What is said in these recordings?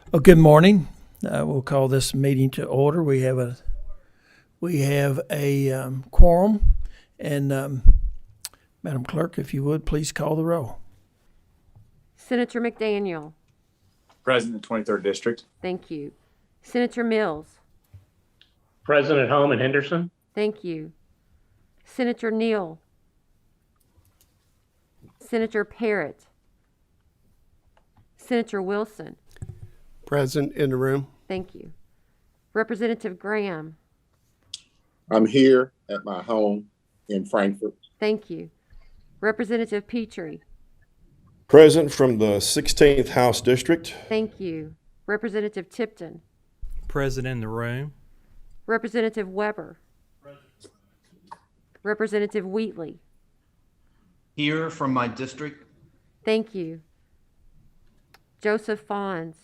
Well, good morning. We'll call this meeting to order. We have a quorum, and Madam Clerk, if you would, please call the roll. Senator McDaniel. Present in the 23rd District. Thank you. Senator Mills. Present at home in Henderson. Thank you. Senator Neal. Senator Parrott. Senator Wilson. Present in the room. Thank you. Representative Graham. I'm here at my home in Frankfort. Thank you. Representative Petrie. Present from the 16th House District. Thank you. Representative Tipton. Present in the room. Representative Weber. Representative Wheatley. Here from my district. Thank you. Joseph Fons.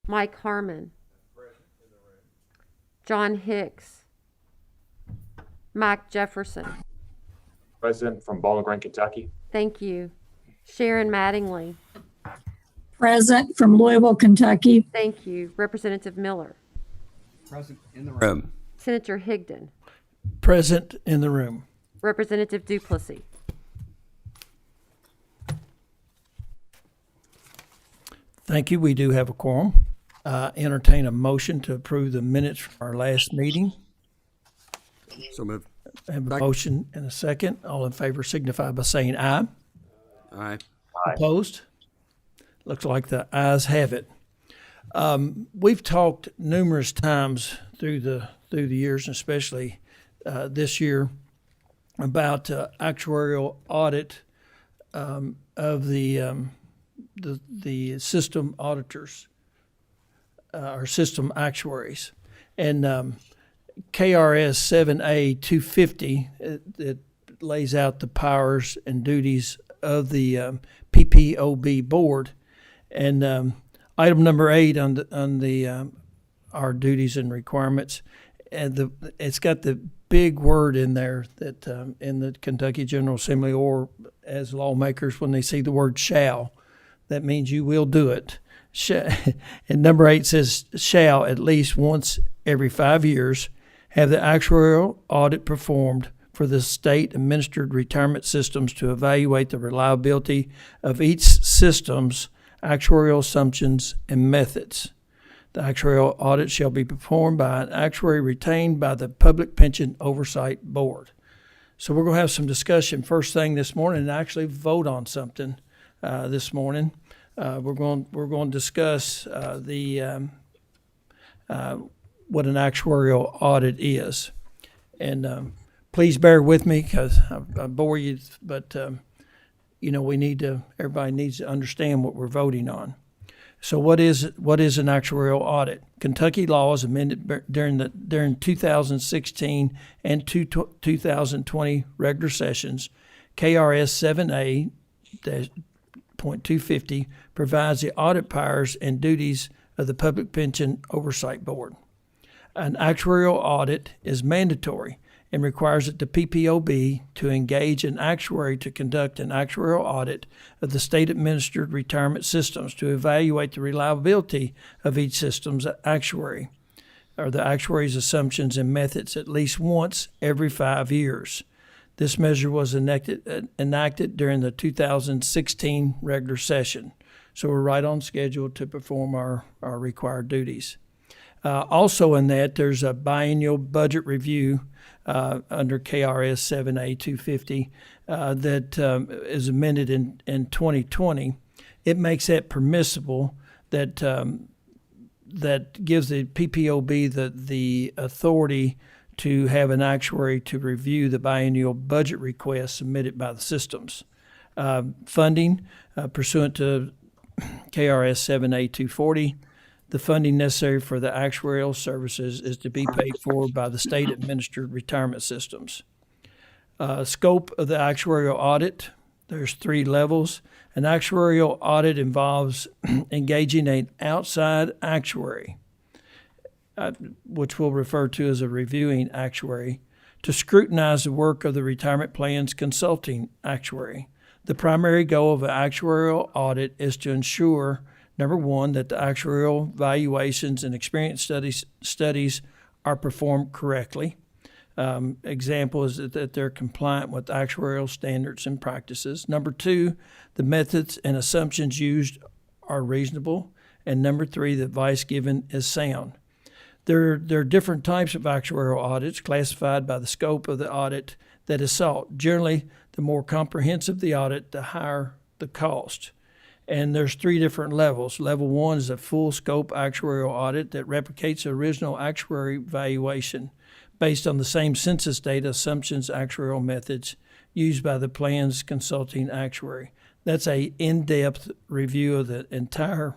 Mike Harmon. John Hicks. Mike Jefferson. Present from Bowling Green, Kentucky. Thank you. Sharon Mattingly. Present from Louisville, Kentucky. Thank you. Representative Miller. Present in the room. Senator Higdon. Present in the room. Representative Duplessis. Thank you. We do have a quorum. Entertain a motion to approve the minutes from our last meeting. So moved. I have a motion and a second. All in favor signify by saying aye. Aye. Opposed? Looks like the ayes have it. We've talked numerous times through the years, and especially this year, about actuarial audit of the system auditors or system actuaries, and KRS 7A 250 it lays out the powers and duties of the PPOB board, and item number 8 on the our duties and requirements, and it's got the big word in there that in the Kentucky General Assembly, or as lawmakers when they see the word shall, that means you will do it. And number 8 says shall at least once every 5 years have the actuarial audit performed for the state administered retirement systems to evaluate the reliability of each system's actuarial assumptions and methods. The actuarial audit shall be performed by an actuary retained by the Public Pension Oversight Board. So we're going to have some discussion first thing this morning and actually vote on something this morning. We're going to discuss what an actuarial audit is, and please bear with me because I bore you, but everybody needs to understand what we're voting on. So what is an actuarial audit? Kentucky law is amended during 2016 and 2020 regular sessions. KRS 7A.250 provides the audit powers and duties of the Public Pension Oversight Board. An actuarial audit is mandatory and requires that the PPOB to engage an actuary to conduct an actuarial audit of the state-administered retirement systems to evaluate the reliability of each system's actuary, or the actuary's assumptions and methods, at least once every 5 years. This measure was enacted during the 2016 regular session, so we're right on schedule to perform our required duties. Also in that, there's a biennial budget review under KRS 7A 250 that is amended in 2020. It makes that permissible, that gives the PPOB the authority to have an actuary to review the biennial budget requests submitted by the systems. Funding pursuant to KRS 7A 240. The funding necessary for the actuarial services is to be paid for by the state-administered retirement systems. Scope of the actuarial audit, there's 3 levels. An actuarial audit involves engaging an outside actuary, which we'll refer to as a reviewing actuary, to scrutinize the work of the retirement plan's consulting actuary. The primary goal of an actuarial audit is to ensure, number one, that the actuarial valuations and experience studies are performed correctly. Example is that they're compliant with actuarial standards and practices. Number two, the methods and assumptions used are reasonable. And number three, the advice given is sound. There are different types of actuarial audits classified by the scope of the audit that is sought. Generally, the more comprehensive the audit, the higher the cost. And there's three different levels. Level one is a full scope actuarial audit that replicates the original actuary valuation based on the same census data, assumptions, actuarial methods used by the plan's consulting actuary. That's a in-depth review of the entire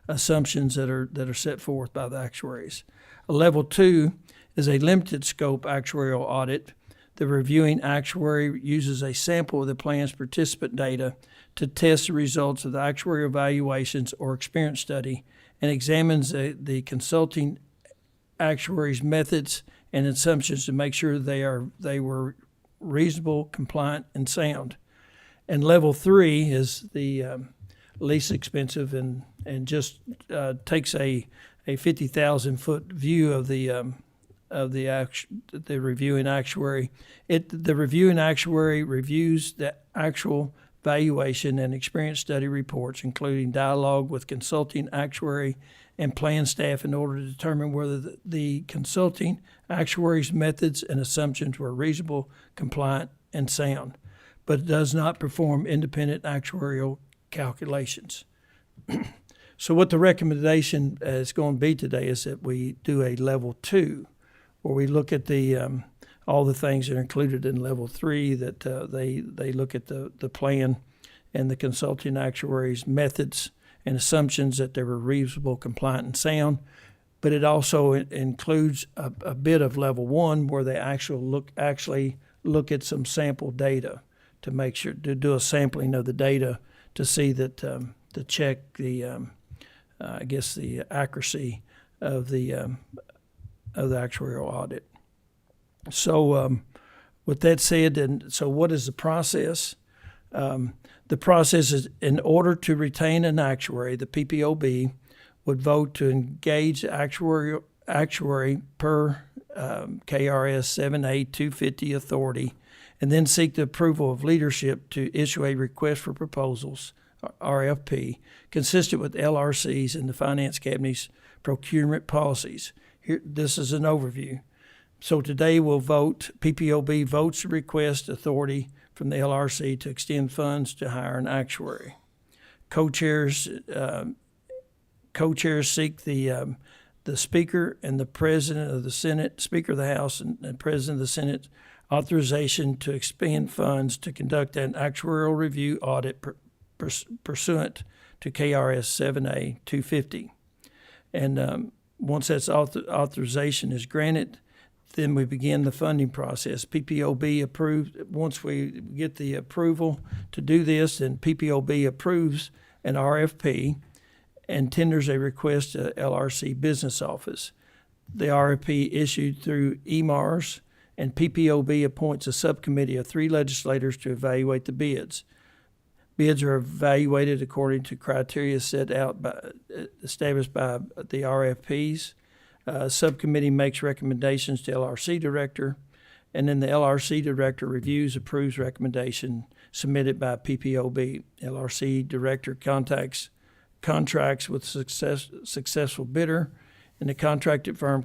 assumptions that are set forth by the actuaries. Level two is a limited scope actuarial audit. The reviewing actuary uses a sample of the plan's participant data to test the results of the actuarial evaluations or experience study and examines the consulting actuary's methods and assumptions to make sure they were reasonable, compliant, and sound. And level three is the least expensive and just takes a 50,000-foot view of the reviewing actuary. The reviewing actuary reviews the actual valuation and experience study reports, including dialogue with consulting actuary and plan staff in order to determine whether the consulting actuary's methods and assumptions were reasonable, compliant, and sound, but it does not perform independent actuarial calculations. So what the recommendation is going to be today is that we do a level two, where we look at the all the things that are included in level three, that they look at the plan and the consulting actuary's methods and assumptions that they were reasonable, compliant, and sound. But it also includes a bit of level one, where they actually look at some sample data to make sure to do a sampling of the data to see that to check the the accuracy of the actuarial audit. So with that said, and so what is the process? The process is, in order to retain an actuary, the PPOB would vote to engage the actuary per KRS 7A-250 authority, and then seek the approval of leadership to issue a request for proposals, RFP, consistent with LRC's and the Finance Cabinet's procurement policies. Here, this is an overview. So today we'll vote, PPOB votes to request authority from the LRC to extend funds to hire an actuary. Co-chairs seek the Speaker and the President of the Senate, Speaker of the House and President of the Senate, authorization to expend funds to conduct an actuarial review audit pursuant to KRS 7A-250. And once that authorization is granted, then we begin the funding process. PPOB approved. Once we get the approval to do this, then PPOB approves an RFP and tenders a request to LRC Business Office. The RFP issued through EMARS, and PPOB appoints a subcommittee of 3 legislators to evaluate the bids. Bids are evaluated according to criteria established by the RFPs. Subcommittee makes recommendations to LRC director, and then the LRC director reviews, approves recommendation submitted by PPOB. LRC director contracts with successful bidder, and the contracted firm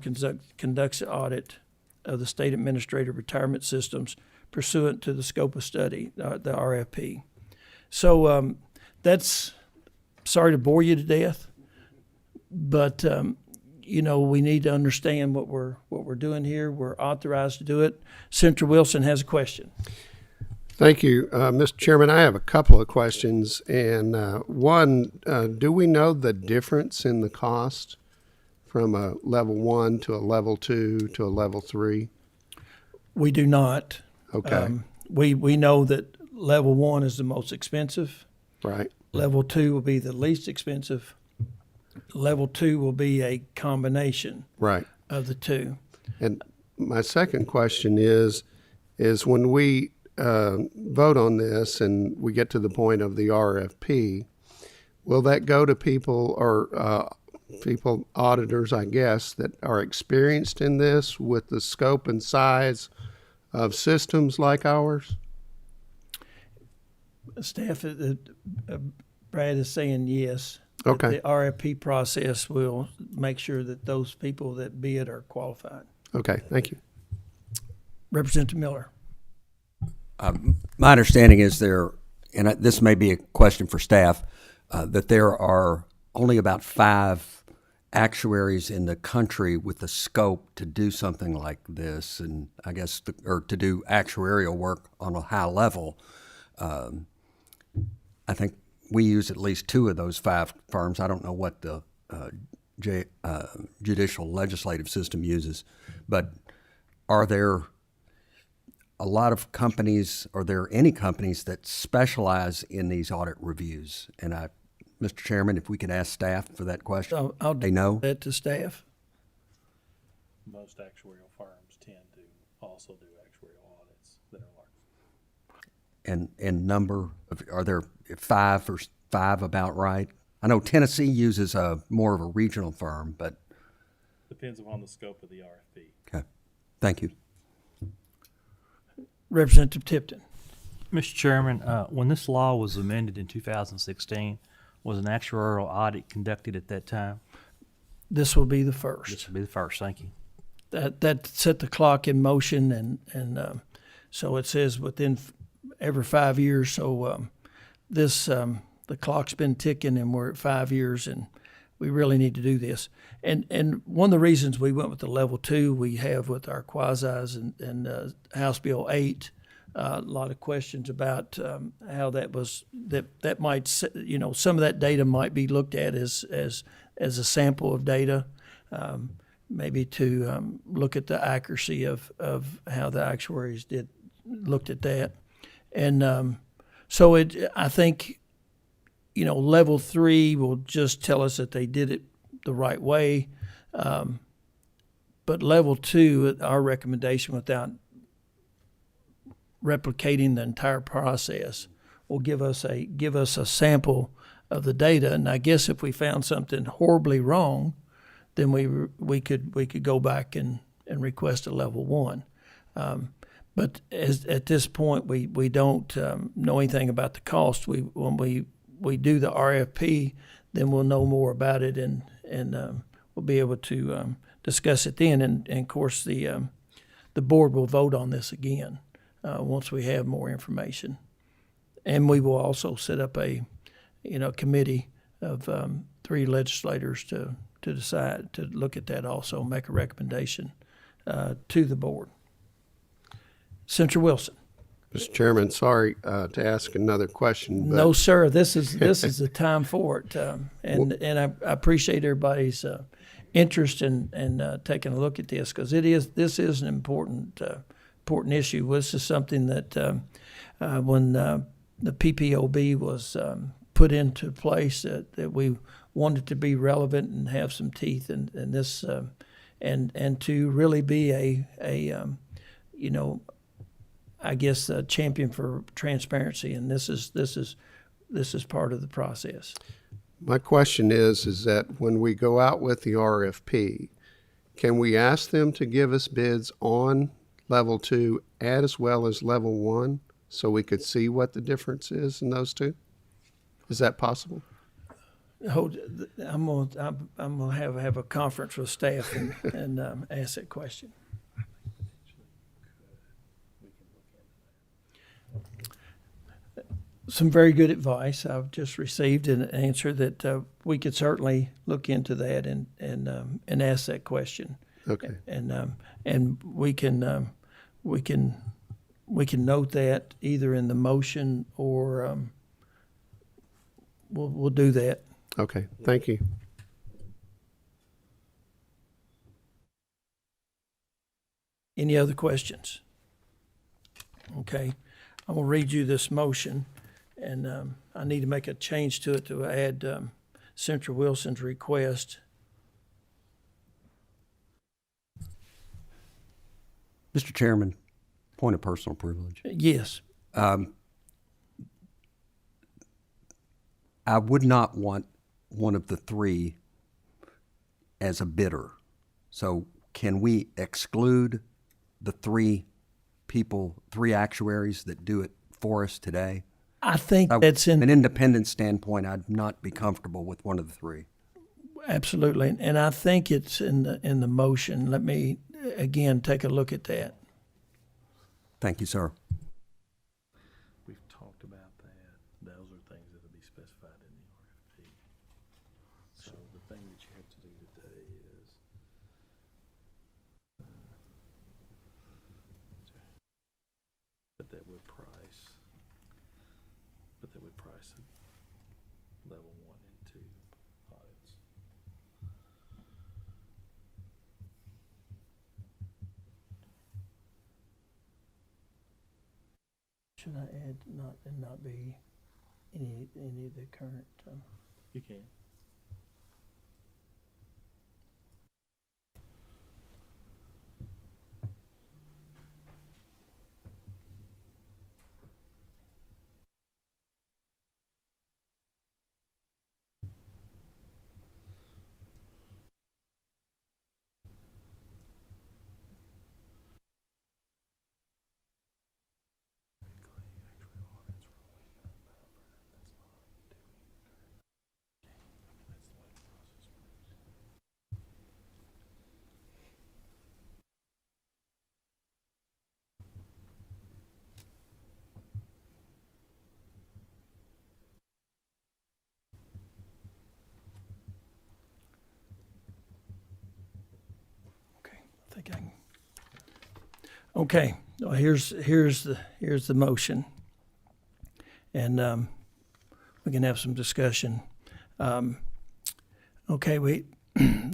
conducts an audit of the state administrative retirement systems pursuant to the scope of study, the RFP. So that's, sorry to bore you to death, but we need to understand what we're doing here. We're authorized to do it. Senator Wilson has a question. Thank you, Mr. Chairman. I have a couple of questions, and one, do we know the difference in the cost from a level 1 to a level 2 to a level 3? We do not. Okay. We know that level 1 is the most expensive. Right. Level 2 will be the least expensive. Level 2 will be a combination Right. of the two. And my second question is when we vote on this and we get to the point of the RFP, will that go to people or people, auditors, I guess, that are experienced in this with the scope and size of systems like ours? Staff, Brad is saying yes. Okay. The RFP process will make sure that those people that bid are qualified. Okay, thank you. Representative Miller. My understanding is and this may be a question for staff, that there are only about 5 actuaries in the country with the scope to do something like this, and I guess, or to do actuarial work on a high level. I think we use at least 2 of those 5 firms. I don't know what the judicial legislative system uses, but are there a lot of companies, are there any companies that specialize in these audit reviews? And Mr. Chairman, if we could ask staff for that question. I'll They know? that to staff. Most actuarial firms tend to also do actuarial audits that are large. And number of, are there 5 or 5 about right? I know Tennessee uses more of a regional firm, but. Depends upon the scope of the RFP. Okay, thank you. Representative Tipton. Mr. Chairman, when this law was amended in 2016, was an actuarial audit conducted at that time? This will be the first. This will be the first, thank you. That set the clock in motion, and so it says within every 5 years. So the clock's been ticking, and we're at 5 years, and we really need to do this. And one of the reasons we went with the level 2 we have with our quasis and House Bill 8. A lot of questions about how that was that might, some of that data might be looked at as a sample of data, maybe to look at the accuracy of how the actuaries looked at that, and so I think level 3 will just tell us that they did it the right way, but level 2, our recommendation without replicating the entire process will give us a sample of the data. And I guess if we found something horribly wrong, then we could go back and request a level 1. But at this point we don't know anything about the cost. When we do the RFP, then we'll know more about it, and we'll be able to discuss it then. And of course the board will vote on this again once we have more information, and we will also set up a committee of 3 legislators to decide to look at that, also make a recommendation to the board. Senator Wilson. Mr. Chairman, sorry to ask another question. But No, sir. This is the time for it, and I appreciate everybody's interest in taking a look at this, because this is an important issue. This is something that when the PPOB was put into place, that we wanted to be relevant and have some teeth, and this and to really be a I guess a champion for transparency, and this is part of the process. my question is that when we go out with the RFP, can we ask them to give us bids on level 2 as well as level 1 so we could see what the difference is in those 2? Is that possible? I'm gonna have a conference with staff and ask that question. Some very good advice. I've just received an answer that we could certainly look into that and ask that question. Okay. And we can note that either in the motion or we'll do that. Okay. Thank you. Any other questions? Okay, I'm gonna read you this motion, and I need to make a change to it to add Senator Wilson's request. Mr. Chairman, point of personal privilege. Yes. I would not want one of the three as a bidder. So can we exclude the three actuaries that do it for us today? I think that's From in, an independent standpoint, I'd not be comfortable with one of the three. absolutely, and I think it's in the motion. Let me, again, take a look at that. Thank you, sir. We've talked about that. Those are things that will be specified in the RFP. So the thing that you have to do today is but that would price it level 1 and 2 audits. Should I add not be any of the current? You can. I think I can. Okay, well, here's the motion, and we can have some discussion. Okay,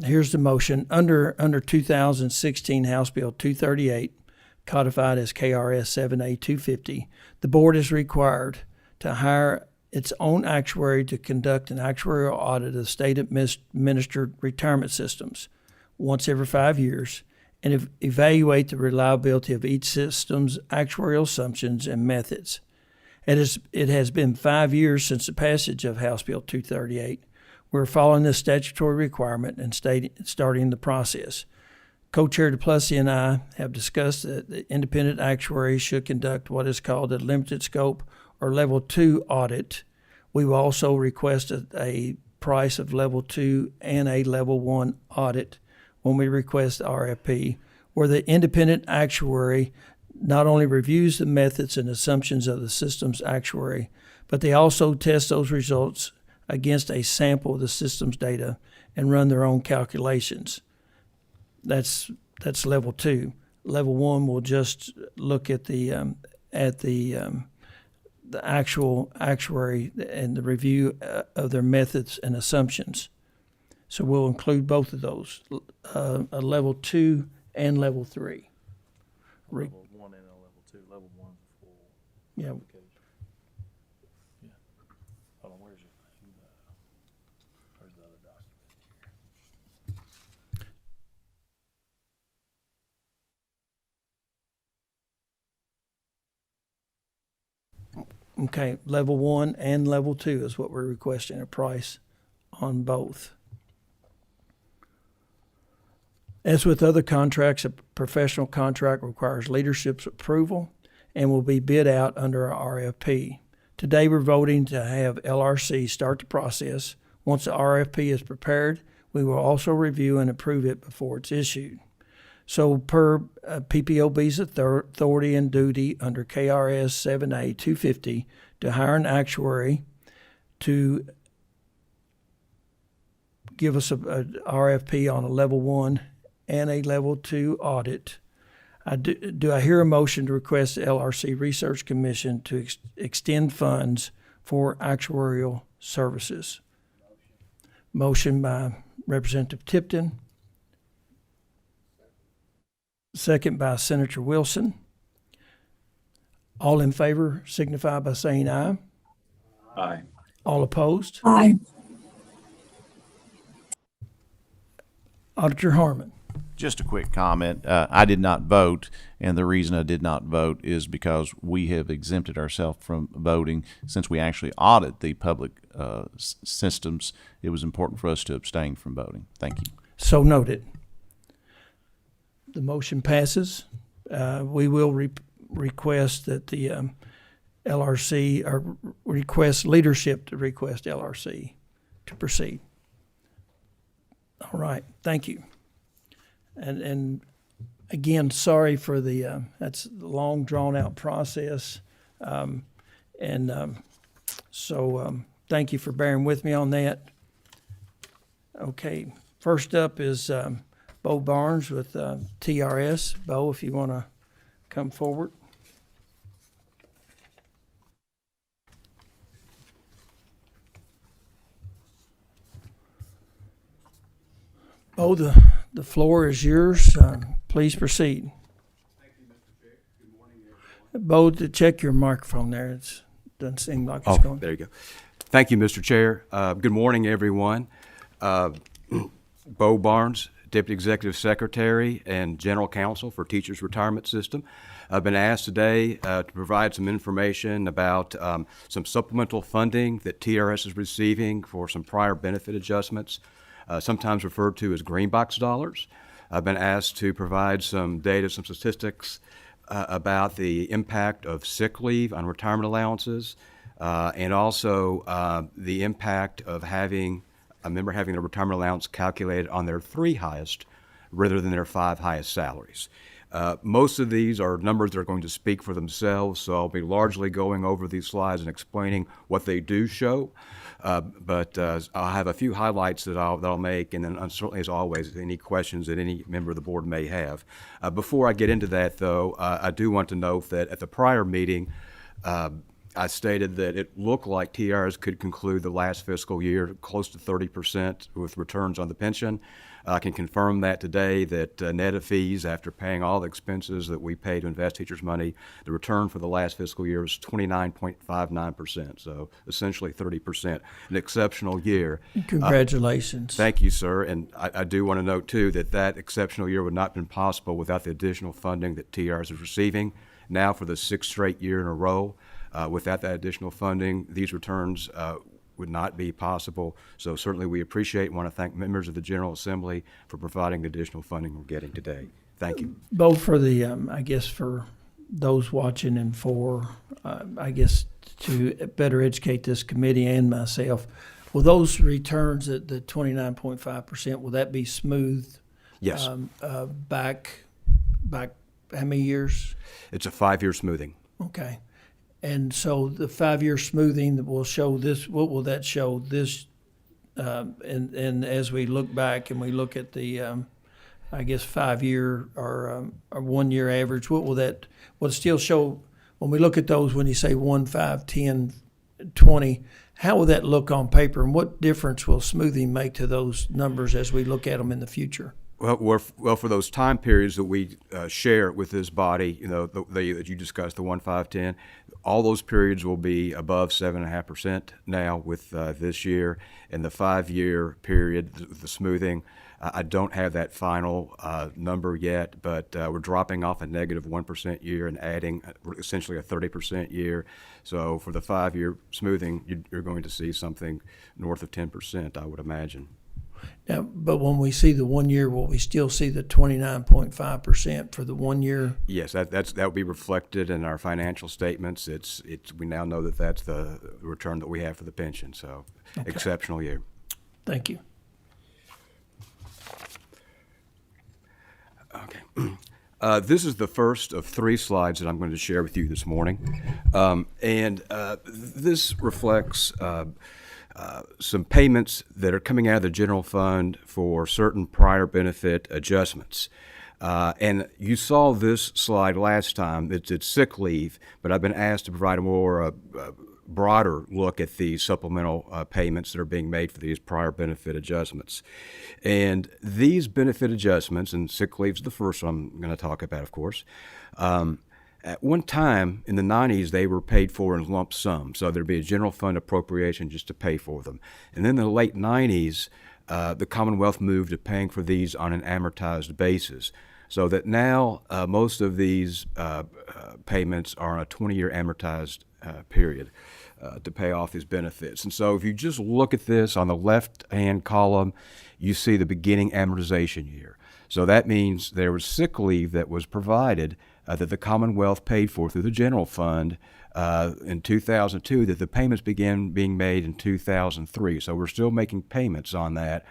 here's the motion under 2016 House Bill 238, codified as KRS 7A 250. The board is required to hire its own actuary to conduct an actuarial audit of state administered retirement systems once every 5 years, and evaluate the reliability of each system's actuarial assumptions and methods. It has been 5 years since the passage of House Bill 238. We're following this statutory requirement and starting the process. Co-Chair DePlessis and I have discussed that the independent actuary should conduct what is called a limited scope or level 2 audit. We will also request a price of level 2 and a level 1 audit when we request RFP, where the independent actuary not only reviews the methods and assumptions of the system's actuary, but they also test those results against a sample of the system's data and run their own calculations. That's level 2. Level 1 will just look at the actual actuary and the review of their methods and assumptions. So we'll include both of those, a level 2 and level 3. Level 1 and a level 2. Level 1 full Yeah. application. Yeah. Hold on, where's your thing? Where's the other document? Okay, level 1 and level 2 is what we're requesting, a price on both. As with other contracts, a professional contract requires leadership's approval and will be bid out under our RFP. Today, we're voting to have LRC start the process. Once the RFP is prepared, we will also review and approve it before it's issued. So per PPOB's authority and duty under KRS 7A 250 to hire an actuary to give us a RFP on a level 1 and a level 2 audit. Do I hear a motion to request the LRC Research Commission to extend funds for actuarial services? Motion by Representative Tipton. Second by Senator Wilson. All in favor signify by saying aye. Aye. All opposed? Aye. Auditor Harmon. Just a quick comment. I did not vote, and the reason I did not vote is because we have exempted ourselves from voting since we actually audit the public systems. It was important for us to abstain from voting. Thank you. So noted. The motion passes. We will request that the LRC, or request leadership to request LRC to proceed. All right, thank you. And again, sorry for the that's the long drawn out process, so thank you for bearing with me on that. Okay, first up is Bo Barnes with TRS. Bo, if you want to come forward. Bo, the floor is yours. Please proceed. Thank you, Mr. Chair. Good morning, everyone. Bo, to check your microphone there. It doesn't seem like it's going. There you go. Thank you, Mr. Chair. Good morning, everyone. Bo Barnes, Deputy Executive Secretary and General Counsel for Teachers Retirement System. I've been asked today to provide some information about some supplemental funding that TRS is receiving for some prior benefit adjustments, sometimes referred to as green box dollars. I've been asked to provide some data, some statistics about the impact of sick leave on retirement allowances, and also the impact of having a member having a retirement allowance calculated on their 3 highest rather than their 5 highest salaries. Most of these are numbers that are going to speak for themselves, so I'll be largely going over these slides and explaining what they do show. But I'll have a few highlights that I'll make, and then certainly, as always, any questions that any member of the board may have. Before I get into that, though, I do want to note that at the prior meeting, I stated that it looked like TRS could conclude the last fiscal year close to 30% with returns on the pension. I can confirm that today, that net of fees, after paying all the expenses that we pay to invest teachers' money, the return for the last fiscal year was 29.59%, so essentially 30%, an exceptional year. Congratulations. Thank you, sir. And I do want to note, too, that that exceptional year would not have been possible without the additional funding that TRS is receiving now for the 6th straight year in a row. Without that additional funding, these returns would not be possible. So certainly we appreciate and want to thank members of the General Assembly for providing the additional funding we're getting today. Thank you. Both for the, I guess for those watching and for, I guess to better educate this committee and myself, will those returns at the 29.5%, will that be smoothed? Yes. Back how many years? It's a 5-year smoothing. Okay. And so the 5-year smoothing that will show this, what will that show this? And as we look back and we look at the, I guess 5-year or 1-year average, what will it still show when we look at those? When you say 1, 5, 10, 20, how will that look on paper, and what difference will smoothing make to those numbers as we look at them in the future? Well, for those time periods that we share with this body, you know, that you discussed, the 1, 5, 10, all those periods will be above 7.5% now with this year. And the 5-year period, the smoothing, I don't have that final number yet, but we're dropping off a negative 1% year and adding essentially a 30% year. So for the 5-year smoothing, you're going to see something north of 10%, I would imagine. Now, but when we see the 1 year, will we still see the 29.5% for the 1 year? Yes, that will be reflected in our financial statements. We now know that that's the return that we have for the pension. So, okay. Exceptional year. Thank you. Okay. This is the first of 3 slides that I'm going to share with you this morning, and this reflects some payments that are coming out of the general fund for certain prior benefit adjustments. And you saw this slide last time. It's sick leave, but I've been asked to provide a more broader look at the supplemental payments that are being made for these prior benefit adjustments. And these benefit adjustments, and sick leave is the first one I'm going to talk about, of course, at one time in the 90s, they were paid for in lump sum. So there'd be a general fund appropriation just to pay for them. And then in the late 90s, the Commonwealth moved to paying for these on an amortized basis, so that now most of these payments are on a 20-year amortized period to pay off these benefits. And so if you just look at this on the left-hand column, you see the beginning amortization year. So that means there was sick leave that was provided that the Commonwealth paid for through the general fund in 2002, that the payments began being made in 2003. So we're still making payments on that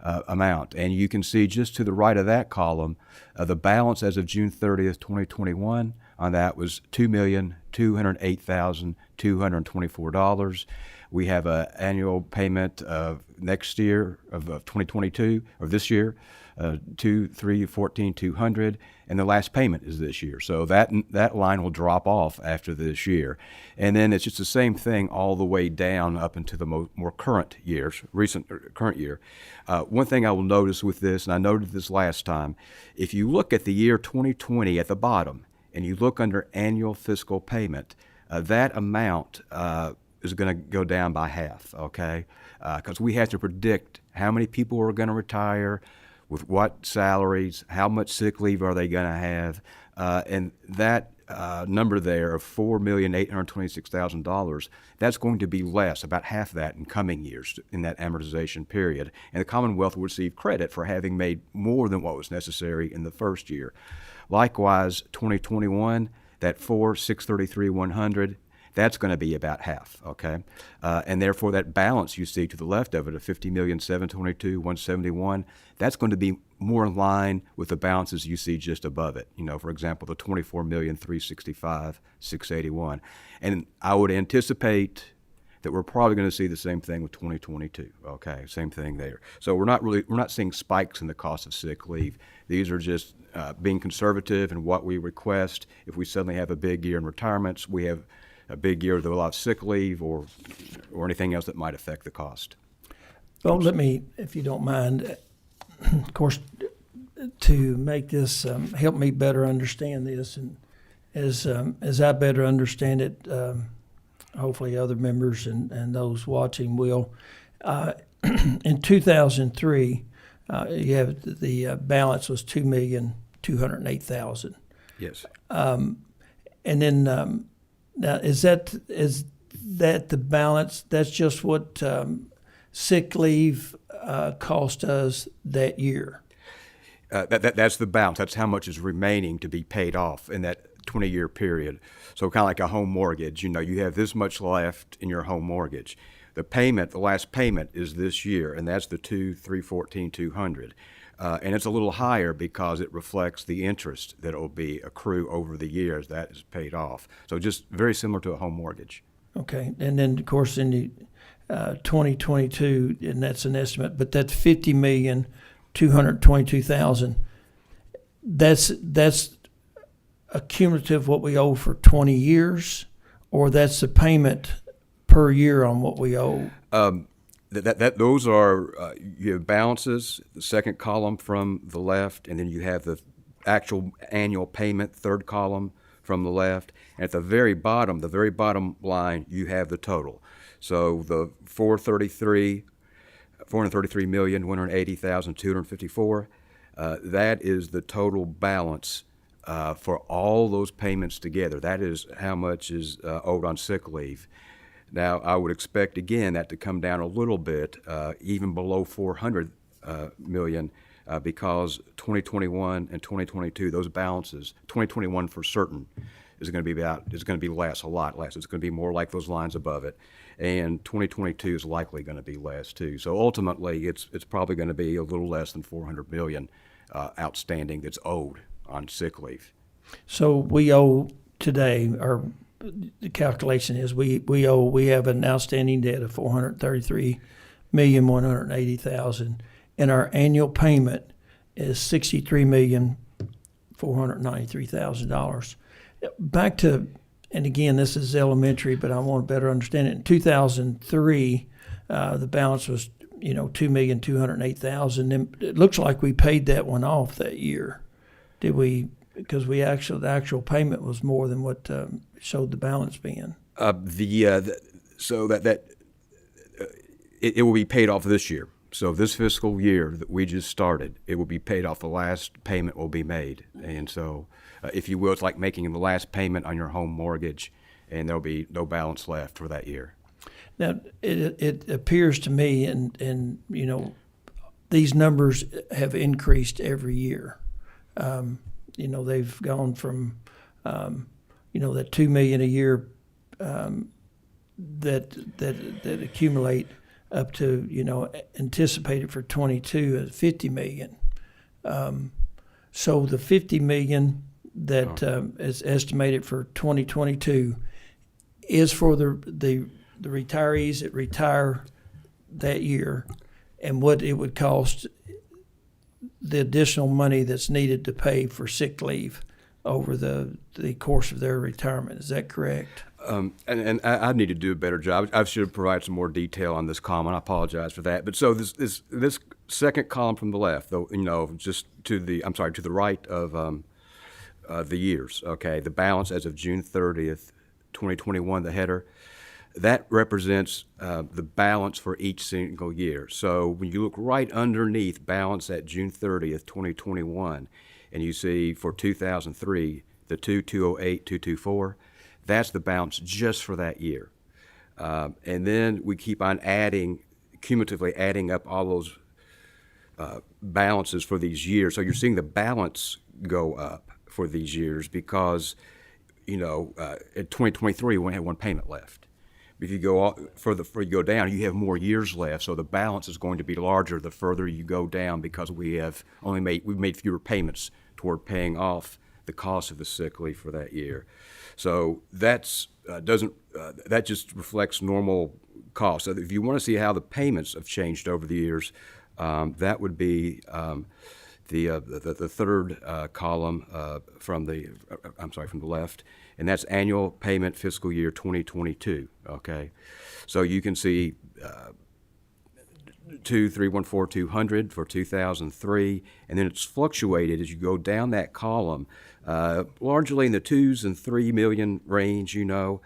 amount. And you can see just to the right of that column, the balance as of June 30th, 2021 on that was $2,208,224. We have an annual payment of next year of 2022 or this year, $2,314,200, and the last payment is this year. So that line will drop off after this year, and then it's just the same thing all the way down up into the more current years, current year. One thing I will notice with this, and I noted this last time, if you look at the year 2020 at the bottom, and you look under annual fiscal payment, that amount is going to go down by half, okay? Because we have to predict how many people are going to retire, with what salaries, how much sick leave are they going to have, and that number there of $4,826,000, that's going to be less, about half that in coming years in that amortization period. And the Commonwealth will receive credit for having made more than what was necessary in the first year. Likewise, 2021, that $4,633,100, that's going to be about half, okay? And therefore, that balance you see to the left of it of $50,722,171, that's going to be more in line with the balances you see just above it. You know, for example, the $24,365,681. And I would anticipate that we're probably going to see the same thing with 2022, okay? Same thing there. So we're not seeing spikes in the cost of sick leave. These are just being conservative in what we request. If we suddenly have a big year in retirements, we have a big year with a lot of sick leave or anything else that mimight affect the cost. Well, let me, if you don't mind, of course, to make this help me better understand this, and as I better understand it, hopefully other members and those watching will. In 2003, you have the balance was $2,208,000. Yes. And then now is that the balance? That's just what sick leave cost us that year. That's the balance. That's how much is remaining to be paid off in that 20-year period. So kind of like a home mortgage. You know, you have this much left in your home mortgage. The last payment is this year, and that's the $2,314,200. And it's a little higher because it reflects the interest that will be accrue over the years that is paid off. So just very similar to a home mortgage. Okay. And then, of course, in the 2022, and that's an estimate, but that's $50,222,000. That's a cumulative what we owe for 20 years, or that's the payment per year on what we owe? Those are you have balances, the second column from the left, and then you have the actual annual payment, third column from the left. And at the very bottom line, you have the total. So the $433,180,254, that is the total balance for all those payments together. That is how much is owed on sick leave. Now, I would expect, again, that to come down a little bit, even below $400 million, because 2021 and 2022, those balances, 2021 for certain, is going to be less, a lot less. It's going to be more like those lines above it. And 2022 is likely going to be less, too. So ultimately, it's probably going to be a little less than $400 million outstanding that's owed on sick leave. So we owe today, or the calculation is we have an outstanding debt of $433,180,000, and our annual payment is $63,493,000. Back to, and again, this is elementary, but I want to better understand it. In 2003, the balance was $2,208,000. And it looks like we paid that one off that year. Did we? Because the actual payment was more than what showed the balance being. So it will be paid off this year. So this fiscal year that we just started, it will be paid off. The last payment will be made. And so, if you will, it's like making the last payment on your home mortgage, and there'll be no balance left for that year. Now, it appears to me, and you know, these numbers have increased every year. You know, they've gone from, you know, that $2 million a year that accumulate up to, you know, anticipated for 22 at $50 million. So the $50 million that is estimated for 2022 is for the retirees that retire that year, and what it would cost, the additional money that's needed to pay for sick leave over the course of their retirement. Is that correct? And I need to do a better job. I should provide some more detail on this column. I apologize for that. But so this second column from the left, though, you know, just to the right of the years. Okay, the balance as of June 30th, 2021, the header, that represents the balance for each single year. So when you look right underneath balance at June 30th, 2021, and you see for 2003, the 2,208, 224, that's the balance just for that year. And then we keep on cumulatively adding up all those balances for these years. So you're seeing the balance go up for these years because, you know, in 2023, we only had one payment left. If you go further you go down, you have more years left, so the balance is going to be larger the further you go down because we've made fewer payments toward paying off the cost of the sick leave for that year. So that just reflects normal costs. So if you want to see how the payments have changed over the years, that would be the third column from the left, and that's annual payment fiscal year 2022. Okay, so you can see 2,314,200 for 2003, and then it's fluctuated as you go down that column, largely in the 2 and 3 million range. You know,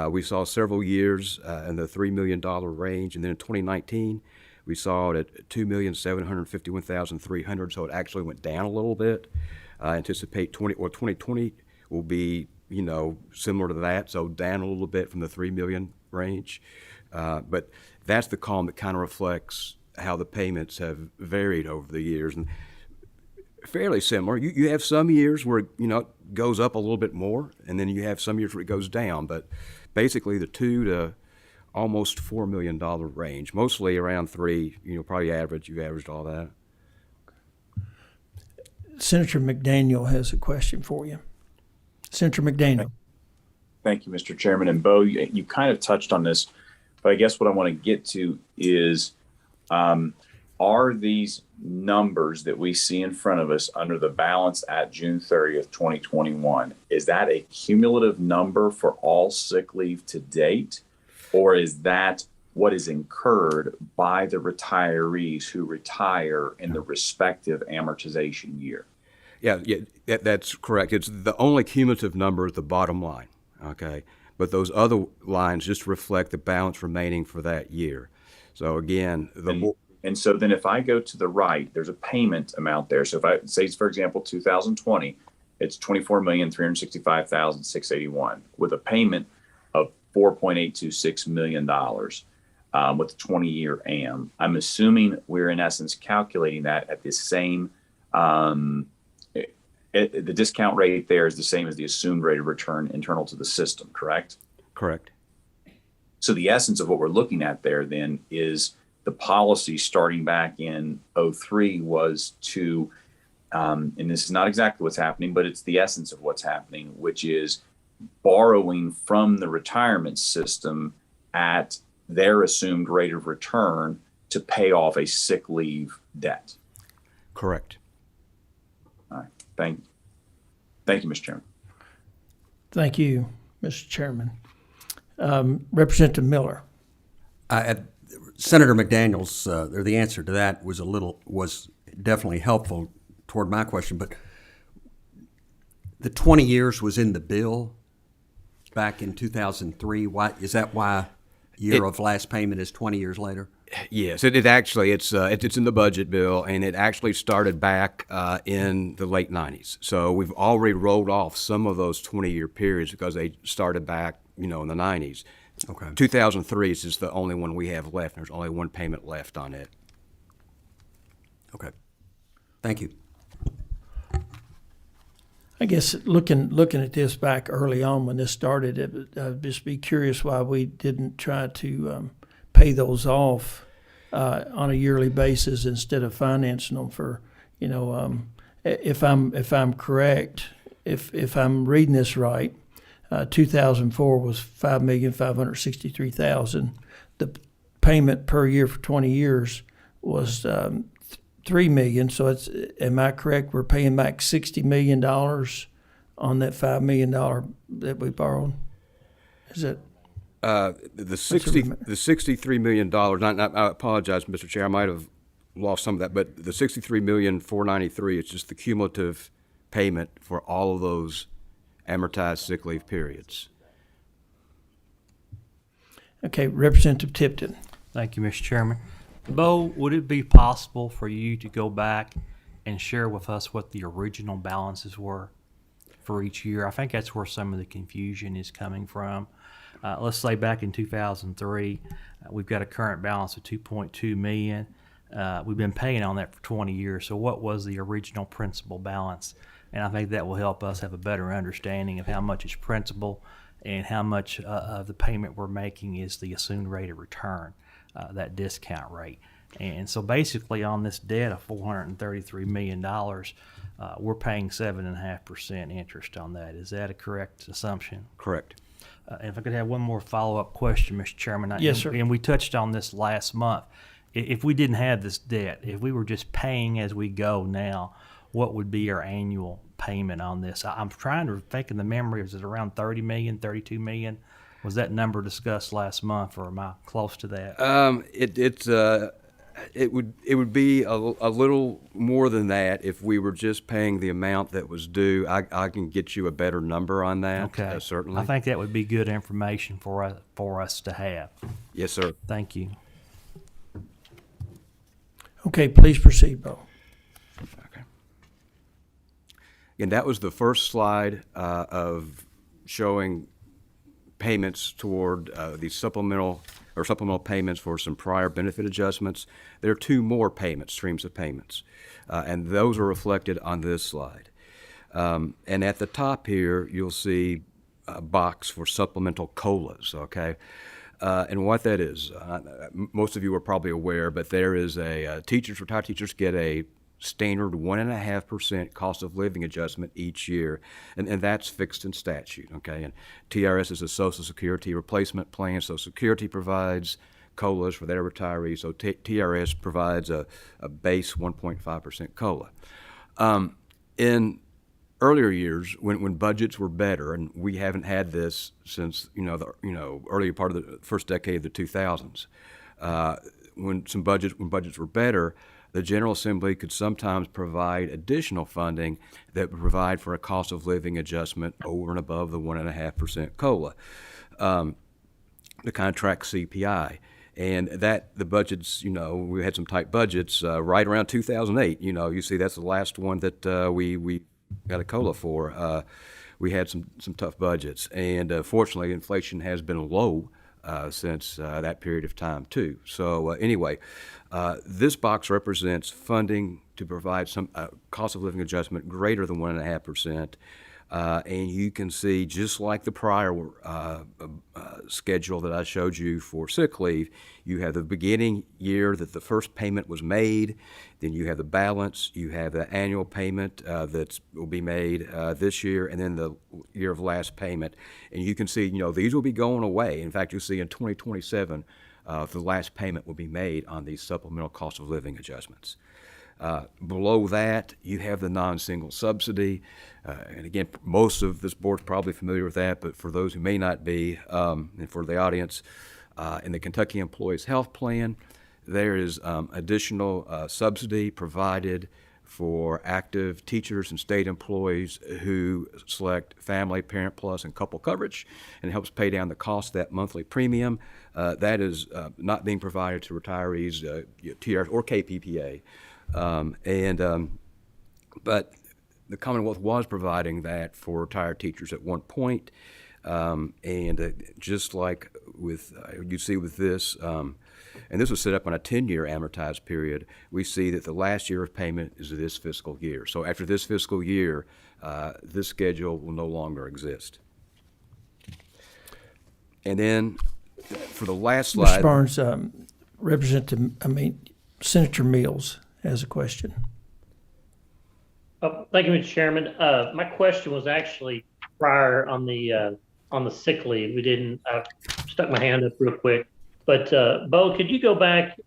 we saw several years in the $3 million range, and then in 2019. We saw it at 2,751,300, so it actually went down a little bit. I anticipate 2020 will be, you know, similar to that, so down a little bit from the 3 million range. But that's the column that kind of reflects how the payments have varied over the years, and fairly similar. You have some years where, you know, it goes up a little bit more, and then you have some years where it goes down. But basically, the 2 to almost $4 million range, mostly around 3, you know, probably you've averaged all that. Senator McDaniel has a question for you. Senator McDaniel. Thank you, Mr. Chairman. And Bo, you kind of touched on this, but I guess what I want to get to is, are these numbers that we see in front of us under the balance at June 30th, 2021, is that a cumulative number for all sick leave to date? Or is that what is incurred by the retirees who retire in the respective amortization year? Yeah, that's correct. It's the only cumulative number is the bottom line, okay? But those other lines just reflect the balance remaining for that year. So again, and so then if I go to the right, there's a payment amount there. So if I say, for example, 2020, it's $24,365,681 with a payment of $4.826 million with a 20-year AM. I'm assuming we're in essence calculating that at the same, the discount rate there is the same as the assumed rate of return internal to the system, correct? Correct. So the essence of what we're looking at there then is the policy starting back in 2003 was to, and this is not exactly what's happening, but it's the essence of what's happening, which is borrowing from the retirement system at their assumed rate of return to pay off a sick leave debt. Correct. All right. Thank you, Mr. Chairman. Thank you, Mr. Chairman. Representative Miller. Senator McDaniel's, or the answer to that was definitely helpful toward my question, but the 20 years was in the bill back in 2003. Why is that? Why year of last payment is 20 years later? Yes, it actually, it's in the budget bill, and it actually started back in the late 90s. So we've already rolled off some of those 20-year periods because they started back, in the 90s. Okay. 2003 is just the only one we have left. There's only one payment left on it. Okay. Thank you. I guess looking at this back early on when this started, I'd just be curious why we didn't try to pay those off on a yearly basis instead of financing them for, if I'm correct, if I'm reading this right, 2004 was $5,563,000. The payment per year for 20 years was $3 million. So am I correct? We're paying back $60 million on that $5 million that we borrowed. Is that? The $63 million. I apologize, Mr. Chair. I might have lost some of that, but the $63,493,000 is just the cumulative payment for all of those amortized sick leave periods. Okay, Representative Tipton. Thank you, Mr. Chairman. Bo, would it be possible for you to go back and share with us what the original balances were for each year? I think that's where some of the confusion is coming from. Let's say back in 2003, we've got a current balance of $2.2 million. We've been paying on that for 20 years. So what was the original principal balance? And I think that will help us have a better understanding of how much is principal and how much of the payment we're making is the assumed rate of return, that discount rate. And so basically on this debt of $433 million, we're paying 7.5% interest on that. Is that a correct assumption? Correct. And if I could have one more follow-up question, Mr. Chairman. Yes, sir. And we touched on this last month. If we didn't have this debt, if we were just paying as we go now, what would be our annual payment on this? I'm trying to think in the memory, is it around 30 million, 32 million? Was that number discussed last month, or am I close to that? It would be a little more than that if we were just paying the amount that was due. I can get you a better number on that. Okay. Certainly. I think that would be good information for us to have. Yes, sir. Thank you. Okay, please proceed, Bo. Okay. And that was the first slide of showing payments toward these supplemental payments for some prior benefit adjustments. There are two more streams of payments, and those are reflected on this slide. And at the top here, you'll see a box for supplemental COLAs, okay? And what that is, most of you are probably aware, but there is retired teachers get a standard 1.5% cost of living adjustment each year, and that's fixed in statute, okay? And TRS is a Social Security replacement plan. Social Security provides COLAs for their retirees, so TRS provides a base 1.5% COLA. In earlier years, when budgets were better, and we haven't had this since the earlier part of the first decade of the 2000s, when budgets were better, the General Assembly could sometimes provide additional funding that would provide for a cost of living adjustment over and above the 1.5% COLA, the contract CPI. And the budgets, we had some tight budgets right around 2008. You see that's the last one that we got a COLA for. We had some tough budgets. And fortunately, inflation has been low since that period of time, too. So anyway, this box represents funding to provide some cost of living adjustment greater than 1.5%. And you can see, just like the prior schedule that I showed you for sick leave, you have the beginning year that the first payment was made, then you have the balance, you have the annual payment that will be made this year, and then the year of last payment. And you can see, these will be going away. In fact, you'll see in 2027, the last payment will be made on these supplemental cost of living adjustments. Below that, you have the non-single subsidy. And again, most of this board's probably familiar with that, but for those who may not be, and for the audience, in the Kentucky Employees Health Plan, there is additional subsidy provided for active teachers and state employees who select Family, Parent Plus, and Couple coverage, and helps pay down the cost of that monthly premium. That is not being provided to retirees, TRS or KPPA. But the Commonwealth was providing that for retired teachers at one point. Just like with, you see with this, and this was set up on a 10-year amortized period, we see that the last year of payment is this fiscal year. So after this fiscal year, this schedule will no longer exist. And then for the last slide. Mr. Barnes, Senator Mills has a question. Thank you, Mr. Chairman. My question was actually prior on the sick leave. I stuck my hand up real quick. But Bo, could you go back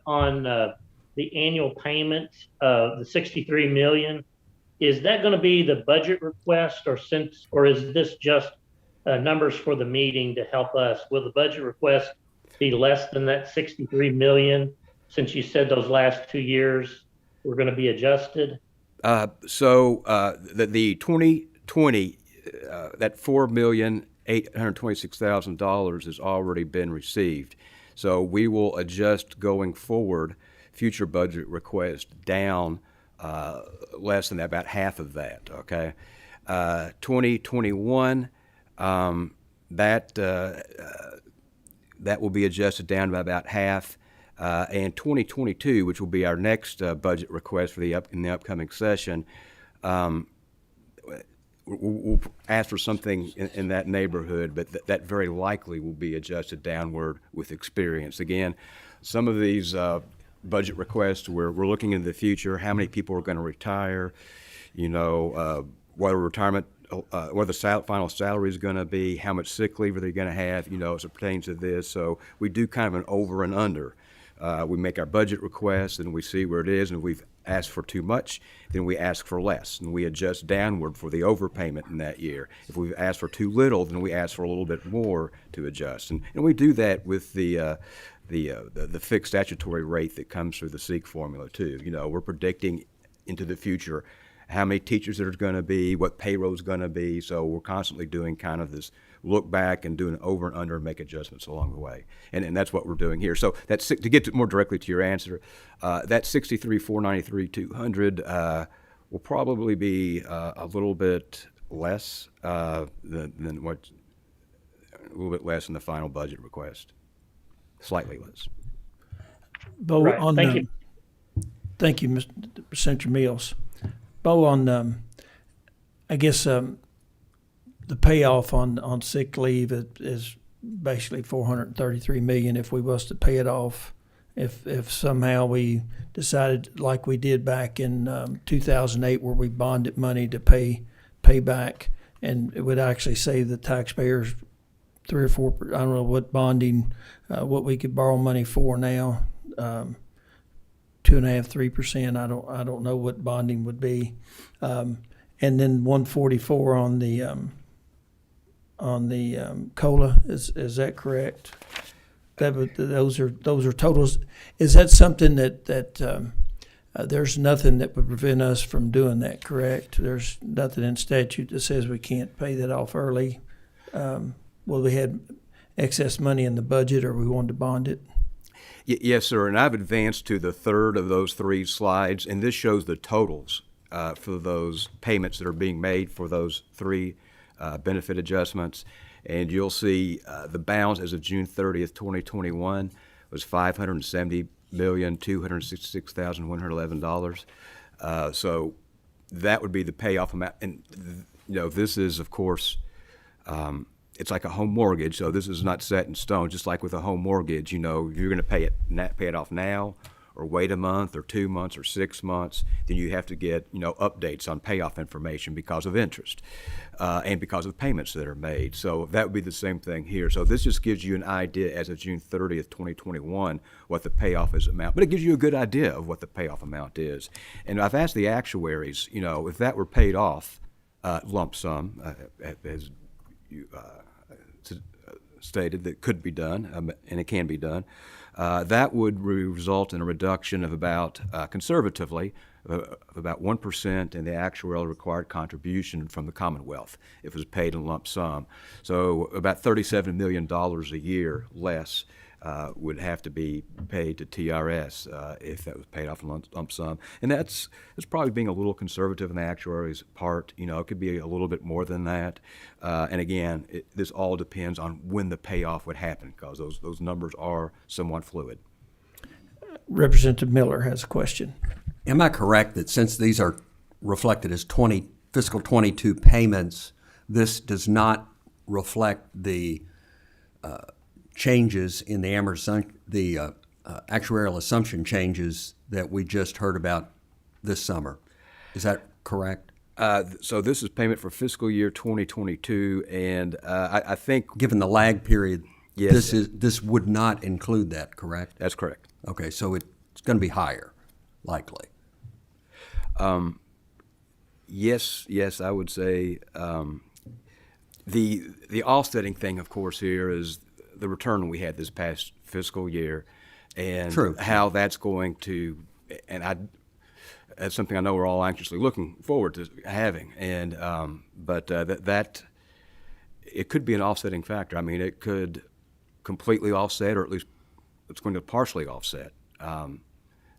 on the annual payments, the $63 million? Is that going to be the budget request, or is this just numbers for the meeting to help us? Will the budget request be less than that $63 million, since you said those last 2 years were going to be adjusted? The 2020, that $4,826,000 has already been received. So we will adjust going forward future budget requests down less than that, about half of that, okay? 2021, that will be adjusted down by about half. And 2022, which will be our next budget request for in the upcoming session, we'll ask for something in that neighborhood, but that very likely will be adjusted downward with experience. Again, some of these budget requests, we're looking into the future, how many people are going to retire, what the final salary is going to be, how much sick leave are they going to have, as it pertains to this. So we do kind of an over and under. We make our budget requests and we see where it is, and if we've asked for too much, then we ask for less, and we adjust downward for the overpayment in that year. If we've asked for too little, then we ask for a little bit more to adjust. And we do that with the fixed statutory rate that comes through the SEEK formula too. We're predicting into the future how many teachers there's going to be, what payroll is going to be. So we're constantly doing kind of this look back and doing over and under and make adjustments along the way. And that's what we're doing here. So that's, to get more directly to your answer, that 63,493,200 will probably be a little bit less than what, a little bit less in the final budget request. Slightly less. Bo, right. Thank you. Thank you, Mr. Senator Mills. Bo, on I guess the payoff on sick leave is basically $433 million if we was to pay it off. If somehow we decided, like we did back in 2008, where we bonded money to pay back, and it would actually save the taxpayers 3 or 4. I don't know what bonding, what we could borrow money for now. 2.5–3%. I don't know what bonding would be, and then 144 on the COLA. Is that correct? Those are totals. Is that something that there's nothing that would prevent us from doing that? Correct. There's nothing in statute that says we can't pay that off early. Well, we had excess money in the budget, or we wanted to bond it. Yes, sir, and I've advanced to the third of those 3 slides, and this shows the totals for those payments that are being made for those 3 benefit adjustments. And you'll see the balance as of June 30th, 2021 was $570,266,111. So that would be the payoff amount. And, this is, of course, it's like a home mortgage, so this is not set in stone. Just like with a home mortgage, you're going to pay it off now, or wait a month, or 2 months, or 6 months. Then you have to get updates on payoff information because of interest and because of payments that are made. So that would be the same thing here. So this just gives you an idea as of June 30th, 2021, what the payoff is amount. But it gives you a good idea of what the payoff amount is. And I've asked the actuaries, if that were paid off lump sum, as you stated, that could be done, and it can be done, that would result in a reduction of about, conservatively, about 1% in the actuarial required contribution from the Commonwealth if it was paid in lump sum. So about $37 million a year less would have to be paid to TRS if that was paid off in lump sum. And that's probably being a little conservative on the actuary's part. You know, it could be a little bit more than that. And again, this all depends on when the payoff would happen, because those numbers are somewhat fluid. Representative Miller has a question. Am I correct that since these are reflected as fiscal 22 payments, this does not reflect the changes in the actuarial assumption changes that we just heard about this summer? Is that correct? So this is payment for fiscal year 2022, and I think, given the lag period, yes, this would not include that, correct? That's correct. Okay, so it's going to be higher, likely. Yes, I would say the offsetting thing, of course, here is the return we had this past fiscal year, and how that's going to, and that's something I know we're all anxiously looking forward to having, and but that it could be an offsetting factor. I mean, it could completely offset, or at least it's going to partially offset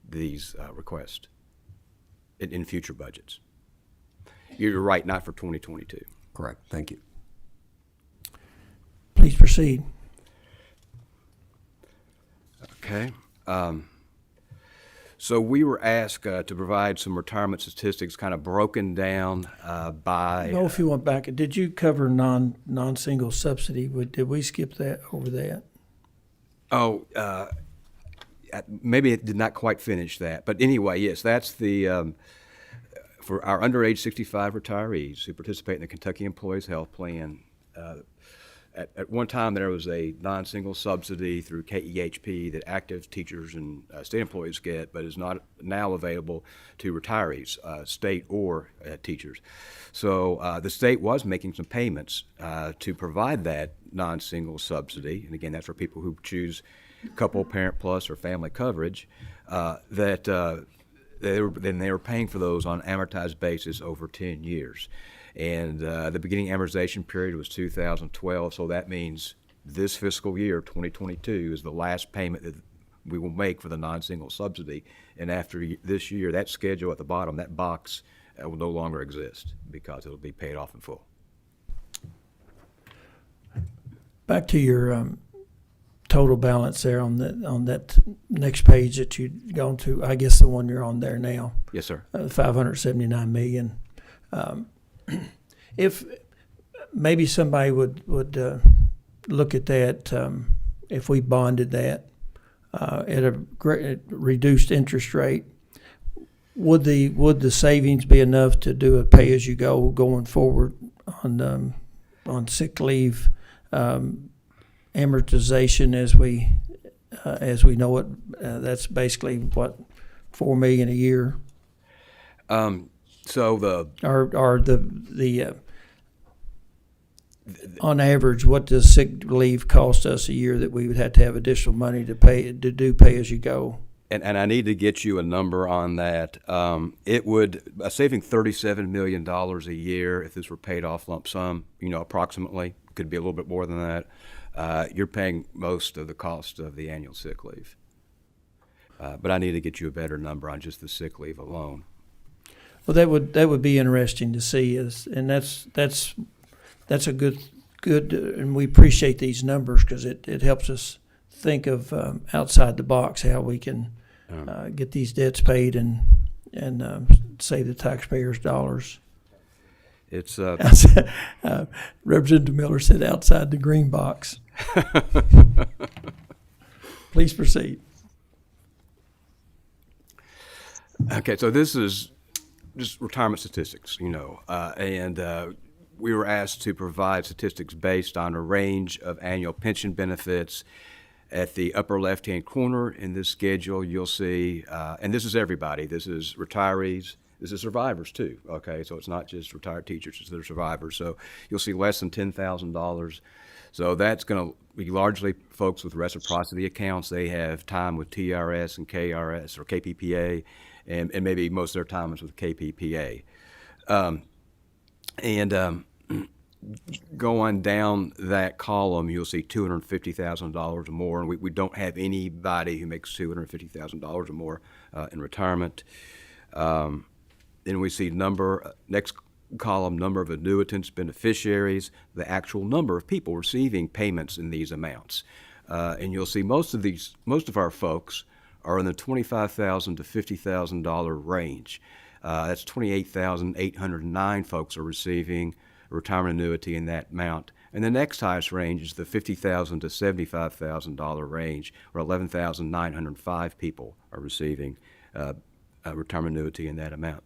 these requests in future budgets. You're right, not for 2022. Correct. Thank you. Please proceed. Okay. So we were asked to provide some retirement statistics kind of broken down by... No, if you went back, did you cover non-single subsidy? Did we skip that over that? Oh, maybe it did not quite finish that. But anyway, yes, that's the... for our under age 65 retirees who participate in the Kentucky Employees Health Plan, at one time there was a non-single subsidy through KEHP that active teachers and state employees get, but is not now available to retirees, state or teachers. So the state was making some payments to provide that non-single subsidy, and again, that's for people who choose couple, parent plus, or family coverage, they were paying for those on an amortized basis over 10 years. And the beginning amortization period was 2012, so that means this fiscal year, 2022, is the last payment that we will make for the non-single subsidy. And after this year, that schedule at the bottom, that box, will no longer exist because it'll be paid off in full. Back to your total balance there on that next page that you'd gone to, I guess the one you're on there now. Yes, sir. $579 million. If maybe somebody would look at that, if we bonded that at a reduced interest rate, would the savings be enough to do a pay as you go going forward on sick leave amortization as we know it? That's basically what, $4 million a year. So the on average, what does sick leave cost us a year that we would have to have additional money to do pay as you go? And I need to get you a number on that. It would saving $37 million a year if this were paid off lump sum. Approximately, could be a little bit more than that. You're paying most of the cost of the annual sick leave. But I need to get you a better number on just the sick leave alone. Well, that would be interesting to see, and that's a good, and we appreciate these numbers because it helps us think of outside the box how we can get these debts paid and save the taxpayers dollars. It's Representative Miller said outside the green box. Please proceed. Okay, so this is just retirement statistics, and we were asked to provide statistics based on a range of annual pension benefits. At the upper left-hand corner in this schedule, you'll see, and this is everybody. This is retirees. This is survivors too. Okay, so it's not just retired teachers; it's their survivors. So you'll see less than $10,000. So that's going to be largely folks with reciprocity accounts. They have time with TRS and KRS or KPPA, and maybe most of their time is with KPPA. Go on down that column, you'll see $250,000 or more, and we don't have anybody who makes $250,000 or more in retirement. Then we see next column, number of annuitants, beneficiaries, the actual number of people receiving payments in these amounts. And you'll see most of our folks are in the $25,000 to $50,000 range. That's 28,809 folks are receiving a retirement annuity in that amount. And the next highest range is the $50,000 to $75,000 range, where 11,905 people are receiving a retirement annuity in that amount.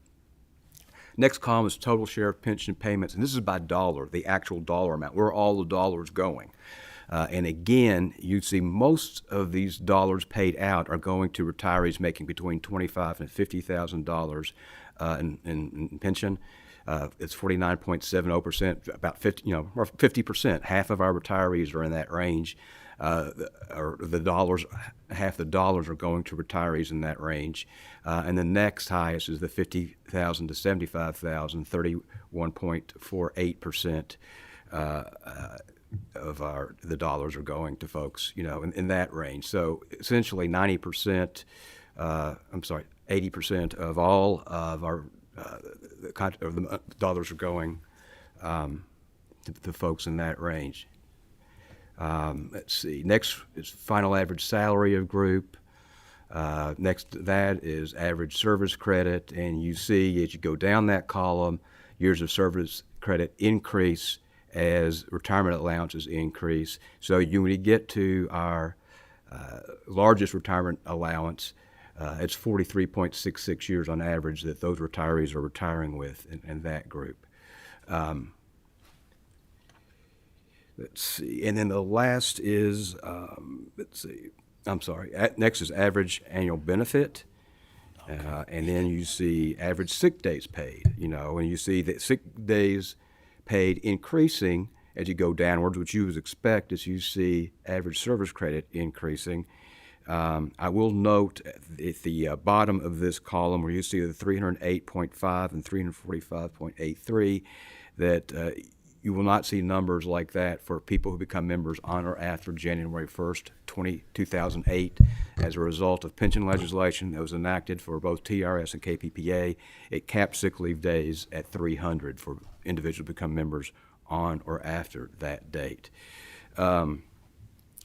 Next column is total share of pension payments, and this is by dollar, the actual dollar amount, where are all the dollars going. And again, you see most of these dollars paid out are going to retirees making between $25,000 and $50,000 in pension. It's 49.70%, about 50%. Half of our retirees are in that range. Half the dollars are going to retirees in that range. And the next highest is the $50,000 to $75,000, 31.48%. Of the dollars are going to folks, in that range. So essentially 80% of all of our the dollars are going to folks in that range. Let's see. Next is final average salary of group. Next to that is average service credit, and you see as you go down that column, years of service credit increase as retirement allowances increase. So when you get to our largest retirement allowance, it's 43.66 years on average that those retirees are retiring with in that group. Let's see. And then the last is, next is average annual benefit. And then you see average sick days paid, and you see that sick days paid increasing as you go downwards, which you would expect as you see average service credit increasing. I will note at the bottom of this column where you see the 308.5 and 345.83 that you will not see numbers like that for people who become members on or after January 1st, 2008. As a result of pension legislation that was enacted for both TRS and KPPA, it capped sick leave days at 300 for individuals who become members on or after that date. And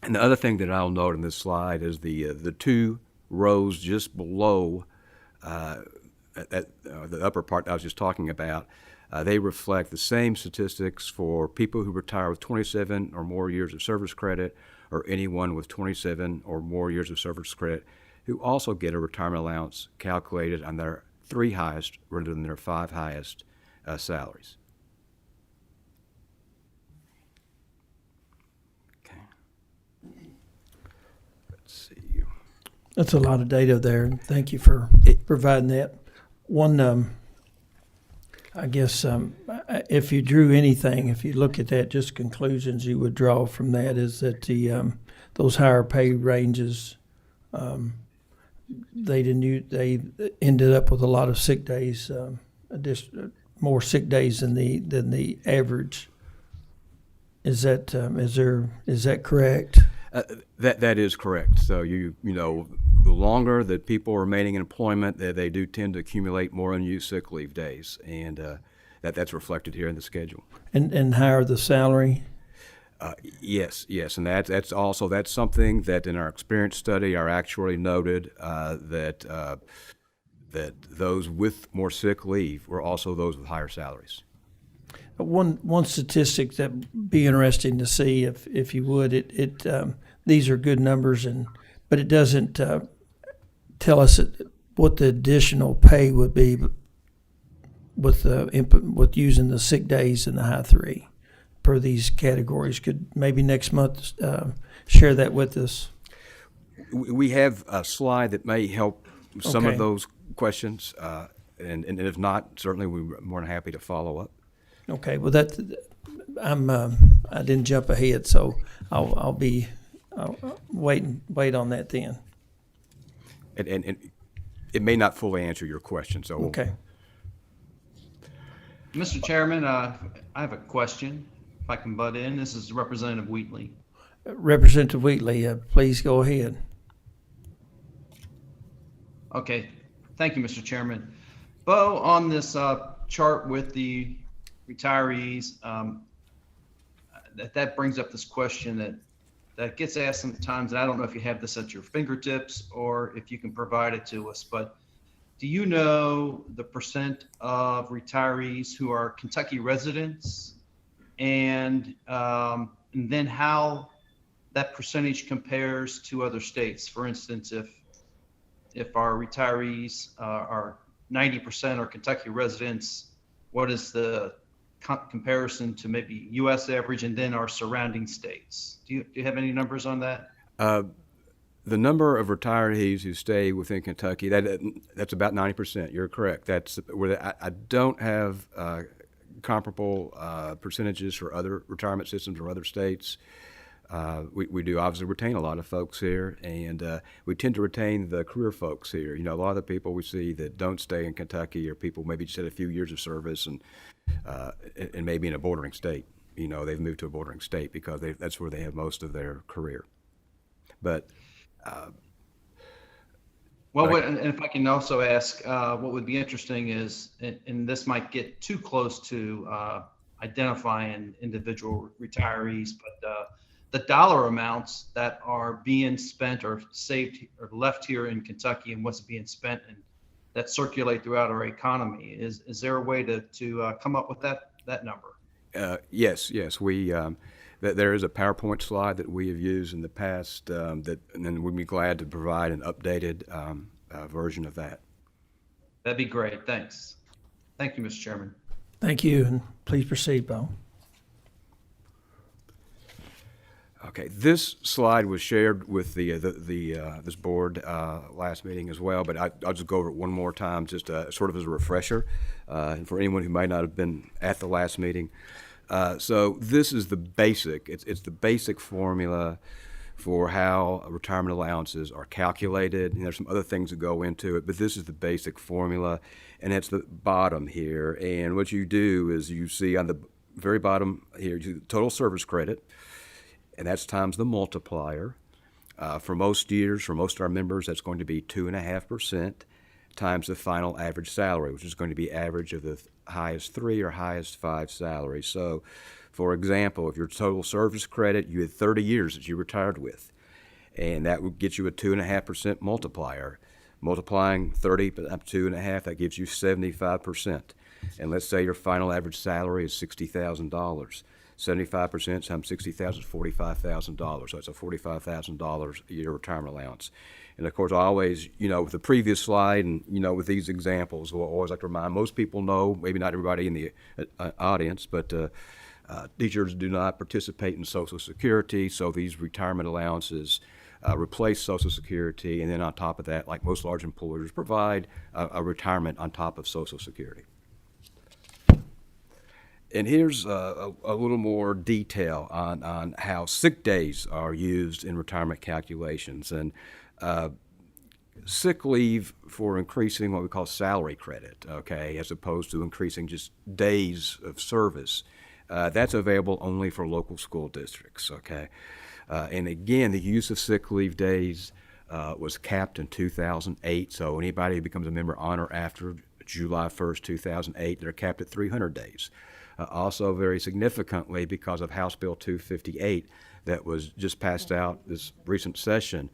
the other thing that I'll note in this slide is the two rows just below the upper part I was just talking about. They reflect the same statistics for people who retire with 27 or more years of service credit, or anyone with 27 or more years of service credit who also get a retirement allowance calculated on their 3 highest rather than their 5 highest salaries. Okay. Let's see. That's a lot of data there. Thank you for providing that. One, I guess if you drew anything, if you look at that, just conclusions you would draw from that is that those higher pay ranges, they ended up with a lot of sick days, more sick days than the average. Is that correct? That is correct. So the longer that people are remaining in employment, they do tend to accumulate more unused sick leave days, and that's reflected here in the schedule. And higher the salary? Yes, and that's something that in our experience study, our actuary noted that those with more sick leave were also those with higher salaries. One statistic that'd be interesting to see, if you would, these are good numbers, but it doesn't tell us what the additional pay would be with using the sick days in the high 3 per these categories. Could maybe next month share that with us? We have a slide that may help some Okay. of those questions, and if not, certainly we're more than happy to follow up. Okay, well I didn't jump ahead, so I'll wait on that then. And it may not fully answer your question, so. Okay. Mr. Chairman, I have a question, if I can butt in. This is Representative Wheatley. Representative Wheatley, please go ahead. Okay, thank you, Mr. Chairman. Bo, on this chart with the retirees, that brings up this question that gets asked sometimes, and I don't know if you have this at your fingertips or if you can provide it to us, but do you know the percent of retirees who are Kentucky residents, and then how that percentage compares to other states? For instance, if our retirees are 90% are Kentucky residents, what is the comparison to maybe U.S. average and then our surrounding states? Do you have any numbers on that? The number of retirees who stay within Kentucky, that's about 90%. You're correct. That's where I don't have comparable percentages for other retirement systems or other states. We do obviously retain a lot of folks here, and we tend to retain the career folks here. You know, a lot of the people we see that don't stay in Kentucky are people maybe just had a few years of service and maybe in a bordering state. You know, they've moved to a bordering state because that's where they have most of their career. But and if I can also ask, what would be interesting is, and this might get too close to identifying individual retirees, but the dollar amounts that are being spent or saved or left here in Kentucky and what's being spent and that circulate throughout our economy, is there a way to come up with that number? Yes. We there is a PowerPoint slide that we have used in the past and then we'd be glad to provide an updated version of that. That'd be great. Thanks. Thank you, Mr. Chairman. Thank you, and please proceed, Bo. Okay, this slide was shared with this board last meeting as well, but I'll just go over it one more time, just sort of as a refresher, and for anyone who might not have been at the last meeting. So this is the basic. It's the basic formula for how retirement allowances are calculated. And there's some other things that go into it, but this is the basic formula, and it's the bottom here. And what you do is you see on the very bottom here, you do the total service credit, and that's times the multiplier. For most years, for most of our members, that's going to be 2.5% times the final average salary, which is going to be average of the highest 3 or highest 5 salaries. So, for example, if your total service credit, you had 30 years that you retired with, and that would get you a 2.5% multiplier. Multiplying 30 up to 2.5, that gives you 75%. And let's say your final average salary is $60,000. 75% times 60,000 is $45,000. So it's a $45,000 a year retirement allowance. And of course, I always, with the previous slide and, with these examples, we'll always like to remind most people know, maybe not everybody in the audience, but teachers do not participate in Social Security. So these retirement allowances replace Social Security. And then on top of that, like most large employers, provide a retirement on top of Social Security. And here's a little more detail on how sick days are used in retirement calculations. And sick leave for increasing what we call salary credit, okay, as opposed to increasing just days of service, that's available only for local school districts, okay? And again, the use of sick leave days was capped in 2008, so anybody who becomes a member on or after July 1st, 2008, they're capped at 300 days. Also very significantly, because of House Bill 258 that was just passed out this recent session,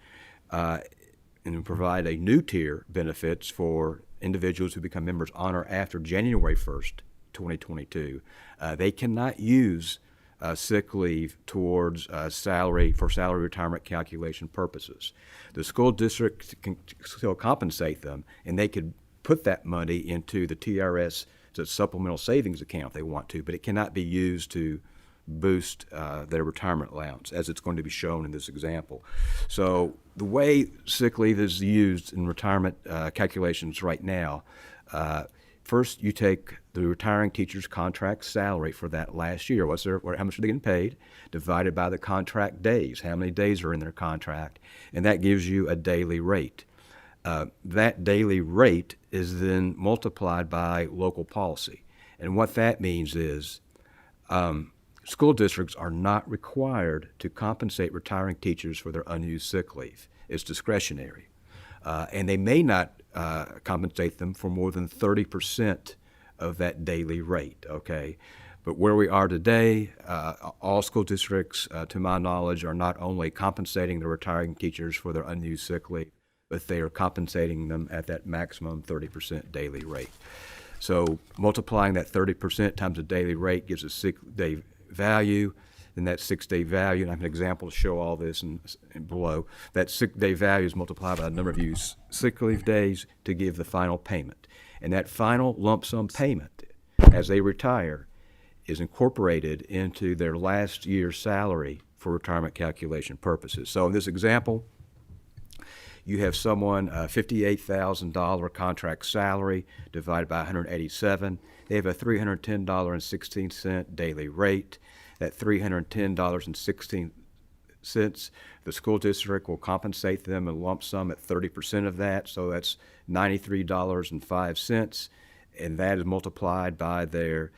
and provide a new tier benefits for individuals who become members on or after January 1st, 2022. They cannot use sick leave towards salary retirement calculation purposes. The school district can still compensate them, and they could put that money into the TRS, the supplemental savings account if they want to, but it cannot be used to boost their retirement allowance, as it's going to be shown in this example. So the way sick leave is used in retirement calculations right now, first you take the retiring teacher's contract salary for that last year, how much are they getting paid, divided by the contract days, how many days are in their contract, and that gives you a daily rate. that daily rate is then multiplied by local policy. And what that means is school districts are not required to compensate retiring teachers for their unused sick leave. It's discretionary. And they may not compensate them for more than 30% of that daily rate, okay? But where we are today, all school districts, to my knowledge, are not only compensating the retiring teachers for their unused sick leave, but they are compensating them at that maximum 30% daily rate. So multiplying that 30% times the daily rate gives a 6-day value. Then that 6-day value, and I have an example to show all this in below, that 6-day value is multiplied by the number of used sick leave days to give the final payment. And that final lump sum payment, as they retire, is incorporated into their last year's salary for retirement calculation purposes. So in this example, you have someone, $58,000 contract salary divided by 187. They have a $310.16 daily rate. That $310.16, the school district will compensate them a lump sum at 30% of that, so that's $93.05, and that is multiplied by their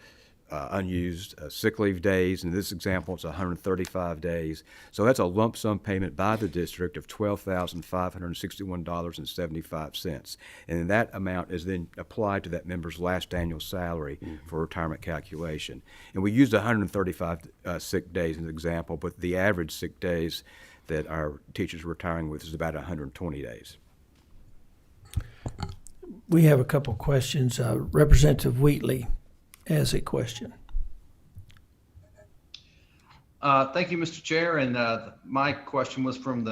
unused sick leave days. In this example, it's 135 days. So that's a lump sum payment by the district of $12,561.75. And that amount is then applied to that member's last annual salary for retirement calculation. And we used 135 sick days as an example, but the average sick days that our teachers are retiring with is about 120 days. We have a couple questions. Representative Wheatley has a question. Thank you, Mr. Chair. And my question was from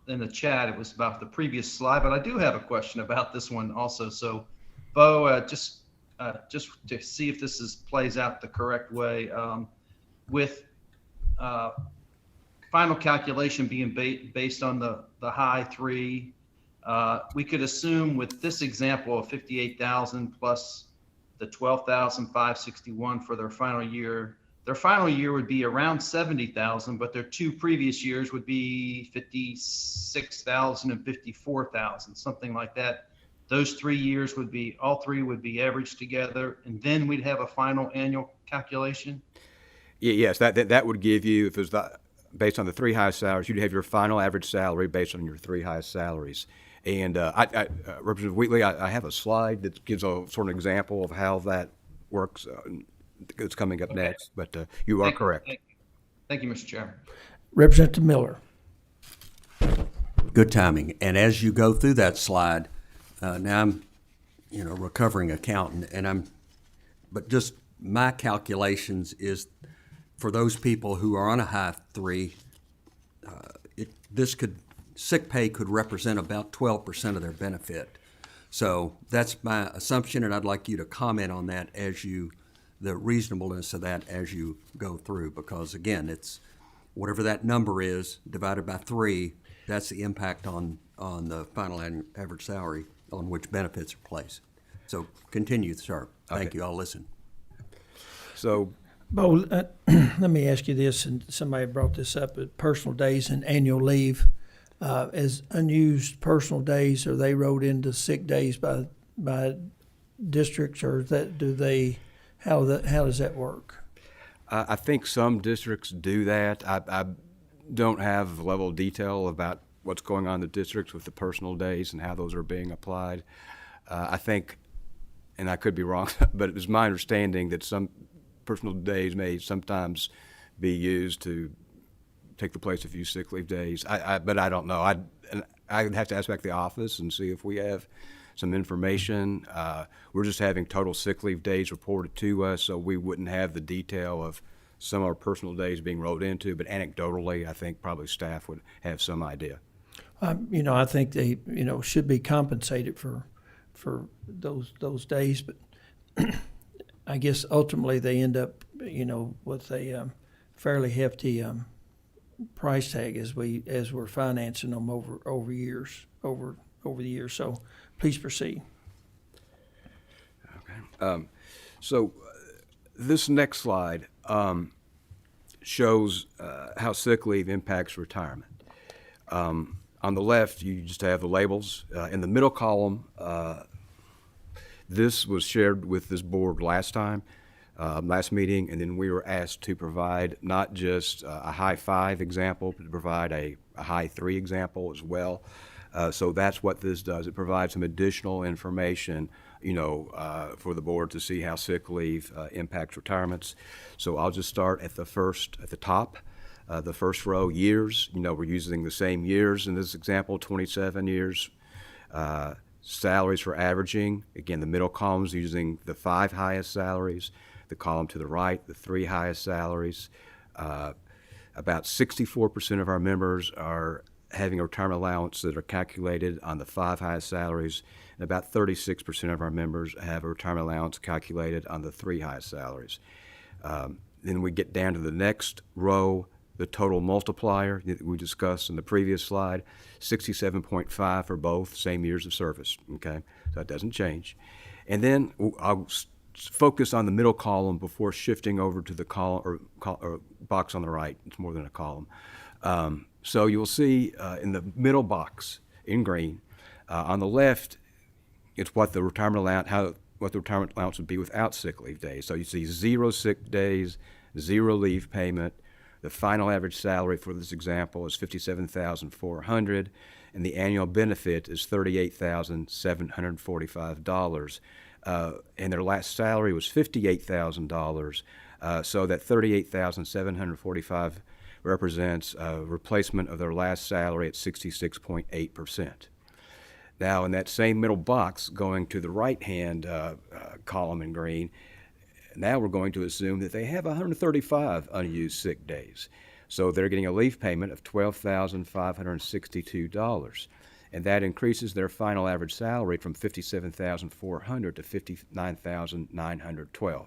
in the chat. It was about the previous slide, but I do have a question about this one also. So, Bo, just to see if this plays out the correct way, with final calculation being based on the high three, we could assume with this example of 58,000 plus the 12,561 for their final year would be around 70,000, but their two previous years would be 56,000 and 54,000, something like that. Those 3 years all three would be averaged together, and then we'd have a final annual calculation. Yes, that would give you, if it was based on the three highest salaries, you'd have your final average salary based on your three highest salaries. And Representative Wheatley, I have a slide that gives a sort of example of how that works. It's coming up next, but you are correct. Thank you, Mr. Chairman. Representative Miller. Good timing. And as you go through that slide, now I'm, recovering accountant, but just my calculations is for those people who are on a high three, sick pay could represent about 12% of their benefit. So that's my assumption, and I'd like you to comment on that the reasonableness of that as you go through, because again, it's whatever that number is divided by 3, that's the impact on the final average salary on which benefits are placed. So continue, sir. Thank you. I'll listen. So, Bo, let me ask you this, and somebody brought this up, but personal days and annual leave. As unused personal days, are they wrote into sick days by districts, or how does that work? I think some districts do that. I don't have the level of detail about what's going on in the districts with the personal days and how those are being applied. I think, and I could be wrong, but it was my understanding that some personal days may sometimes be used to take the place of few sick leave days. But I don't know. I'd have to ask back the office and see if we have some information. We're just having total sick leave days reported to us, so we wouldn't have the detail of some of our personal days being rolled into, but anecdotally, I think probably staff would have some idea. I think they, should be compensated for those days, but I guess ultimately they end up, with a fairly hefty price tag as we're financing them over the years. So please proceed. Okay. So this next slide shows how sick leave impacts retirement. On the left, you just have the labels. In the middle column, this was shared with this board last meeting, and then we were asked to provide not just a high 5 example, but to provide a high 3 example as well. So that's what this does. It provides some additional information, for the board to see how sick leave impacts retirements. So I'll just start at the top. The first row, years. We're using the same years in this example, 27 years. Salaries for averaging. Again, the middle column's using the 5 highest salaries. The column to the right, the 3 highest salaries. About 64% of our members are having a retirement allowance that are calculated on the 5 highest salaries, and about 36% of our members have a retirement allowance calculated on the 3 highest salaries. Then we get down to the next row, the total multiplier that we discussed in the previous slide, 67.5 for both, same years of service, okay? So that doesn't change. And then I'll focus on the middle column before shifting over to the column or box on the right. It's more than a column. So you'll see in the middle box in green, on the left, it's what the retirement allowance would be without sick leave days. So you see 0 sick days, 0 leave payment. The final average salary for this example is $57,400, and the annual benefit is $38,745. And their last salary was $58,000, so that $38,745 represents a replacement of their last salary at 66.8%. Now, in that same middle box, going to the right-hand column in green, now we're going to assume that they have 135 unused sick days. So they're getting a leave payment of $12,562, and that increases their final average salary from $57,400 to $59,912.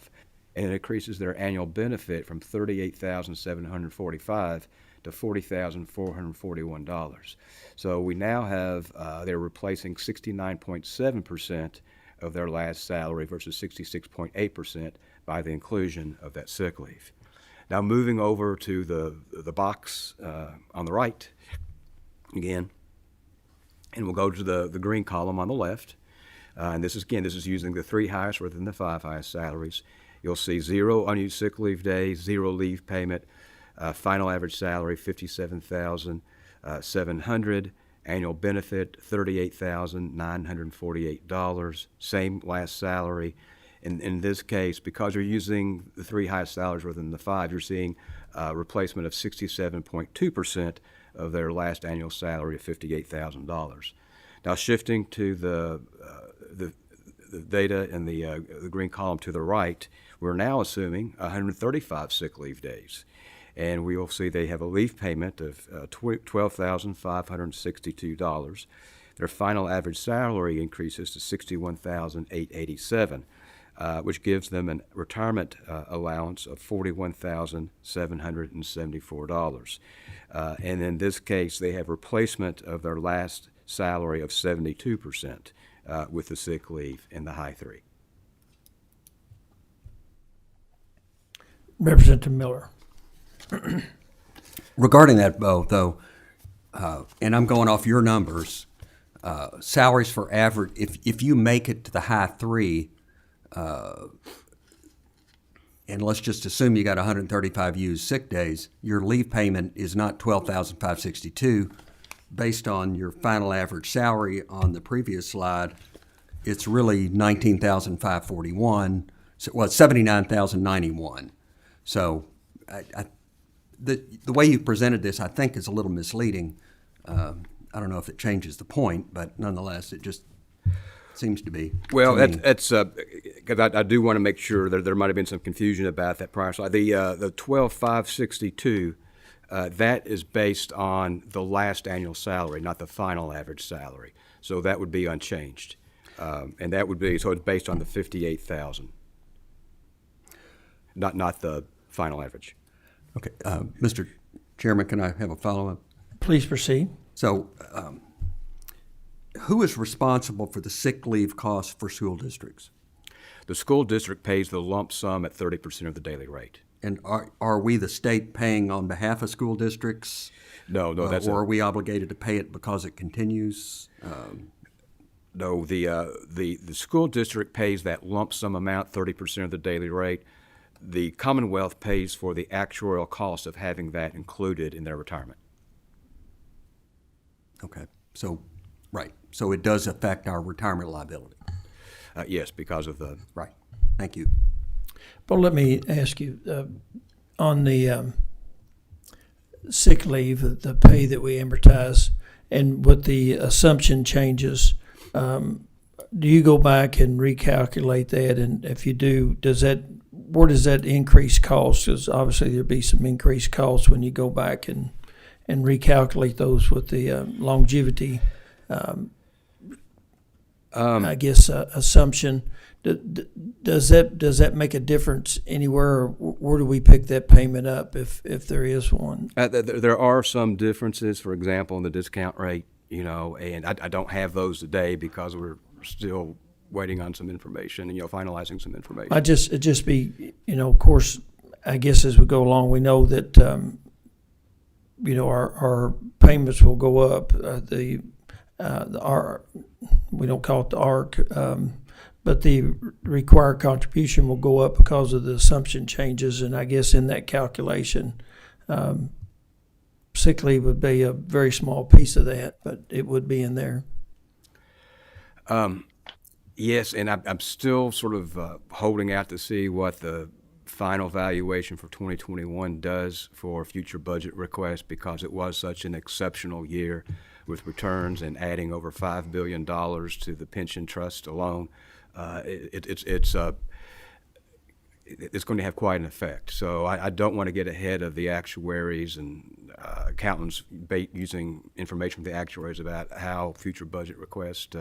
And it increases their annual benefit from $38,745 to $40,441. So we now have, they're replacing 69.7% of their last salary versus 66.8% by the inclusion of that sick leave. Now moving over to the box on the right again, and we'll go to the green column on the left. And this is using the 3 highest rather than the 5 highest salaries. You'll see 0 unused sick leave days, 0 leave payment, final average salary $57,700, annual benefit $38,948, same last salary. In this case, because you're using the 3 highest salaries rather than the 5, you're seeing a replacement of 67.2% of their last annual salary of $58,000. Now shifting to the data in the green column to the right, we're now assuming 135 sick leave days. And we will see they have a leave payment of $12,562. Their final average salary increases to $61,887, which gives them a retirement allowance of $41,774. And in this case, they have replacement of their last salary of 72% with the sick leave in the high 3. Representative Miller. Regarding that, Bo, though, and I'm going off your numbers, salaries for average, if you make it to the high 3, and let's just assume you got 135 used sick days, your leave payment is not $12,562. Based on your final average salary on the previous slide, it's really $19,541. So, well, $79,091. So the way you presented this, I think, is a little misleading. I don't know if it changes the point, but nonetheless, it just seems to be. Well, that's because I do want to make sure that there might have been some confusion about that prior slide. The 12,562, that is based on the last annual salary, not the final average salary. So that would be unchanged, and that would be so it's based on the 58,000, not the final average. Okay, Mr. Chairman, can I have a follow-up? Please proceed. So, who is responsible for the sick leave costs for school districts? The school district pays the lump sum at 30% of the daily rate. And are we, the state, paying on behalf of school districts? No, that's or are we obligated to pay it because it continues? No, the school district pays that lump sum amount, 30% of the daily rate. The Commonwealth pays for the actuarial cost of having that included in their retirement. Okay, so, right. So it does affect our retirement liability. Yes, because of the... Right. Thank you. But let me ask you, on the sick leave, the pay that we amortize, and with the assumption changes, do you go back and recalculate that? And if you do, where does that increase cost? Because obviously there'd be some increased costs when you go back and recalculate those with the longevity, I guess, assumption. Does that make a difference anywhere, or where do we pick that payment up if there is one? There are some differences, for example, in the discount rate, and I don't have those today because we're still waiting on some information and, finalizing some information. It'd just be, of course, I guess as we go along, we know that, our payments will go up. We don't call it the ARC, but the required contribution will go up because of the assumption changes. And I guess in that calculation, sick leave would be a very small piece of that, but it would be in there. Yes, and I'm still sort of holding out to see what the final valuation for 2021 does for future budget requests, because it was such an exceptional year with returns and adding over $5 billion to the pension trust alone. It's going to have quite an effect. So I don't want to get ahead of the actuaries and accountants using information from the actuaries about how future budget requests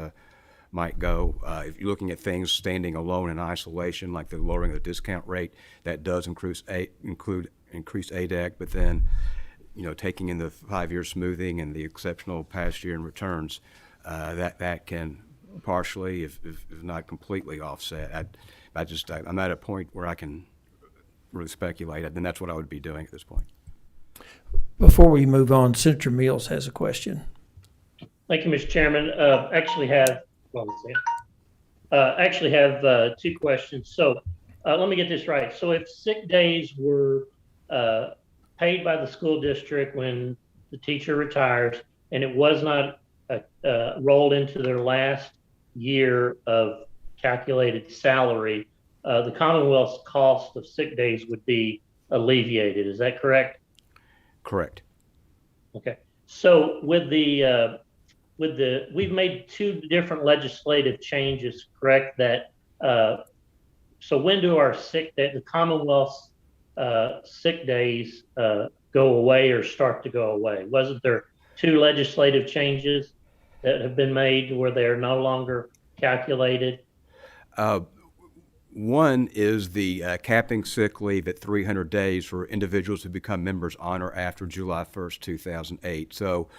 might go. If you're looking at things standing alone in isolation, like the lowering of the discount rate, that does include increased ADAC, but then, taking in the 5-year smoothing and the exceptional past year in returns, that can partially, if not completely, offset. I'm at a point where I can really speculate, and that's what I would be doing at this point. Before we move on, Senator Mills has a question. Thank you, Mr. Chairman. Actually have two questions. So let me get this right. So if sick days were paid by the school district when the teacher retires, and it was not rolled into their last year of calculated salary, the Commonwealth's cost of sick days would be alleviated. Is that correct? Correct. Okay. So we've made two different legislative changes, correct? That so when do the Commonwealth's sick days go away or start to go away? Wasn't there two legislative changes that have been made where they are no longer calculated? One is the capping sick leave at 300 days for individuals who become members on or after July 1st, 2008. So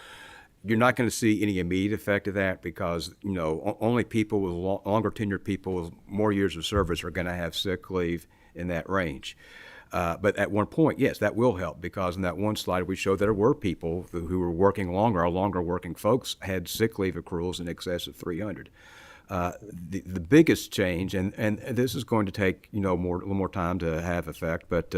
you're not going to see any immediate effect of that because, only people with longer tenured people with more years of service are going to have sick leave in that range. But at one point, yes, that will help, because in that one slide we showed there were people who were working longer. Our longer working folks had sick leave accruals in excess of 300. The biggest change, and this is going to take a little more time to have effect, but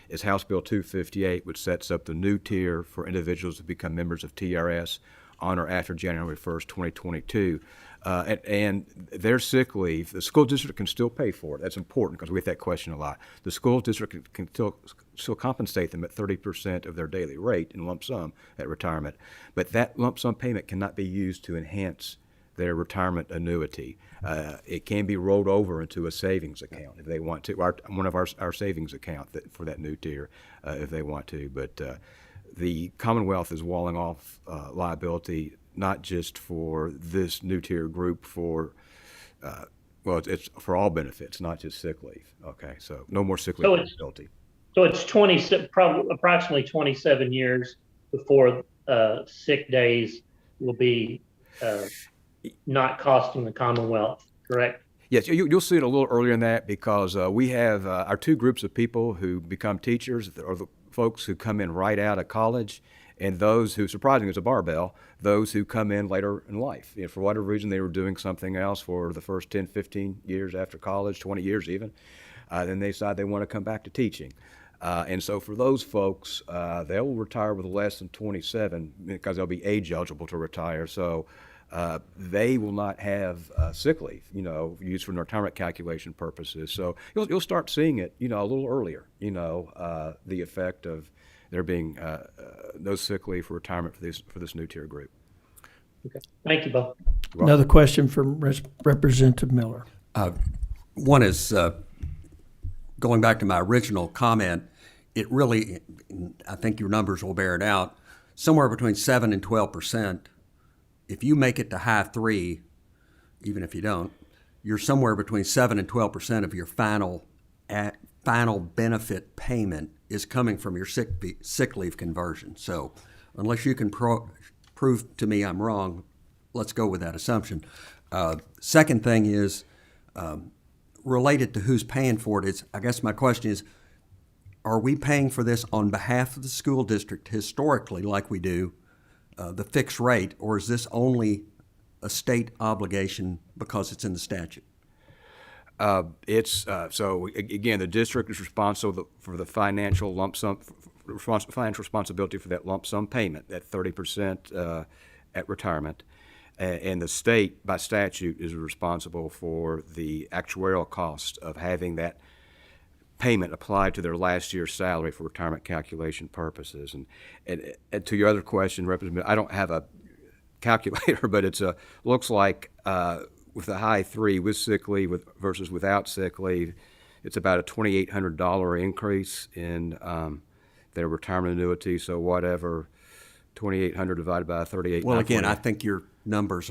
is House Bill 258, which sets up the new tier for individuals to become members of TRS on or after January 1st, 2022. And their sick leave, the school district can still pay for it. That's important because we get that question a lot. The school district can still compensate them at 30% of their daily rate in lump sum at retirement, but that lump sum payment cannot be used to enhance their retirement annuity. It can be rolled over into a savings account if they want to, one of our savings account for that new tier if they want to. But the Commonwealth is walling off liability not just for this new tier group it's for all benefits, not just sick leave. Okay, so no more sick leave liability. So it's approximately 27 years before sick days will be not costing the Commonwealth, correct? Yes, you'll see it a little earlier than that because we have our two groups of people who become teachers, or the folks who come in right out of college, and those who, surprisingly, it's a barbell, those who come in later in life. You know, for whatever reason, they were doing something else for the first 10, 15 years after college, 20 years even. Then they decide they want to come back to teaching. And so for those folks, they will retire with less than 27 because they'll be age eligible to retire. So they will not have sick leave, used for retirement calculation purposes. So you'll start seeing it, a little earlier, the effect of there being no sick leave for retirement for this new tier group. Okay. Thank you, Bo. Another question from Representative Miller. One is, going back to my original comment, it really, I think your numbers will bear it out, somewhere between 7 and 12%. If you make it to high 3, even if you don't, you're somewhere between 7 and 12% of your final benefit payment is coming from your sick leave conversion. So unless you can prove to me I'm wrong, let's go with that assumption. Second thing is related to who's paying for it. I guess my question is, are we paying for this on behalf of the school district historically like we do, the fixed rate, or is this only a state obligation because it's in the statute? So again, the district is responsible for the financial lump sum, financial responsibility for that lump sum payment, that 30% at retirement, and the state by statute is responsible for the actuarial cost of having that payment applied to their last year's salary for retirement calculation purposes. And to your other question, Representative, I don't have a calculator, but looks like with a high 3 with sick leave versus without sick leave, it's about a $2,800 increase in their retirement annuity. So whatever, 2,800 divided by 38. Well, again, I think your numbers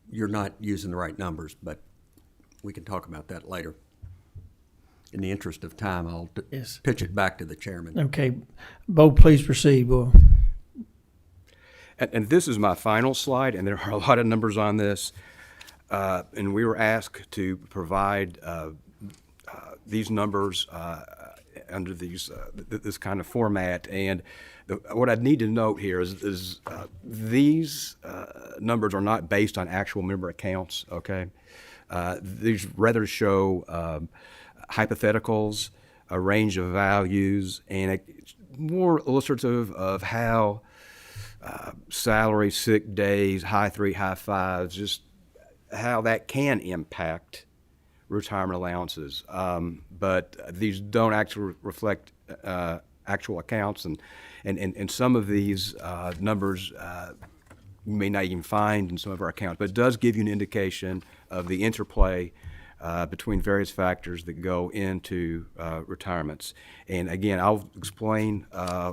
you're not using the right numbers, but we can talk about that later. In the interest of time, I'll pitch it back to the chairman. Okay. Bo, please proceed, Bo. And this is my final slide, and there are a lot of numbers on this. And we were asked to provide these numbers under this kind of format. And what I need to note here is these numbers are not based on actual member accounts, okay? These rather show hypotheticals, a range of values, and more illustrative of how salary, sick days, high 3, high 5s, just how that can impact retirement allowances. But these don't actually reflect actual accounts, and some of these numbers you may not even find in some of our accounts, but it does give you an indication of the interplay between various factors that go into retirements. And again, I'll explain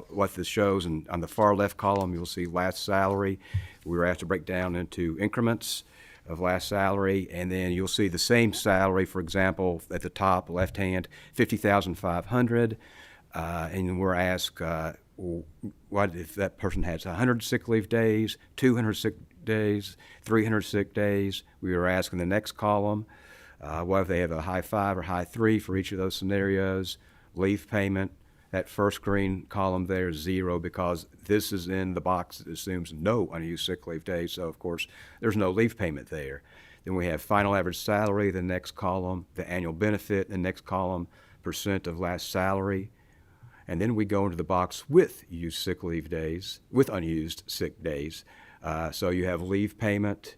what this shows. And on the far left column, you'll see last salary. We were asked to break down into increments of last salary, and then you'll see the same salary, for example, at the top left hand, $50,500, and we're asked what if that person has 100 sick leave days, 200 sick days, 300 sick days. We were asked in the next column what if they have a high 5 or high 3 for each of those scenarios. Leave payment, that first green column there is 0 because this is in the box that assumes no unused sick leave days. So, of course, there's no leave payment there. Then we have final average salary, the next column, the annual benefit, the next column, percent of last salary. And then we go into the box with used sick leave days, with unused sick days. So you have leave payment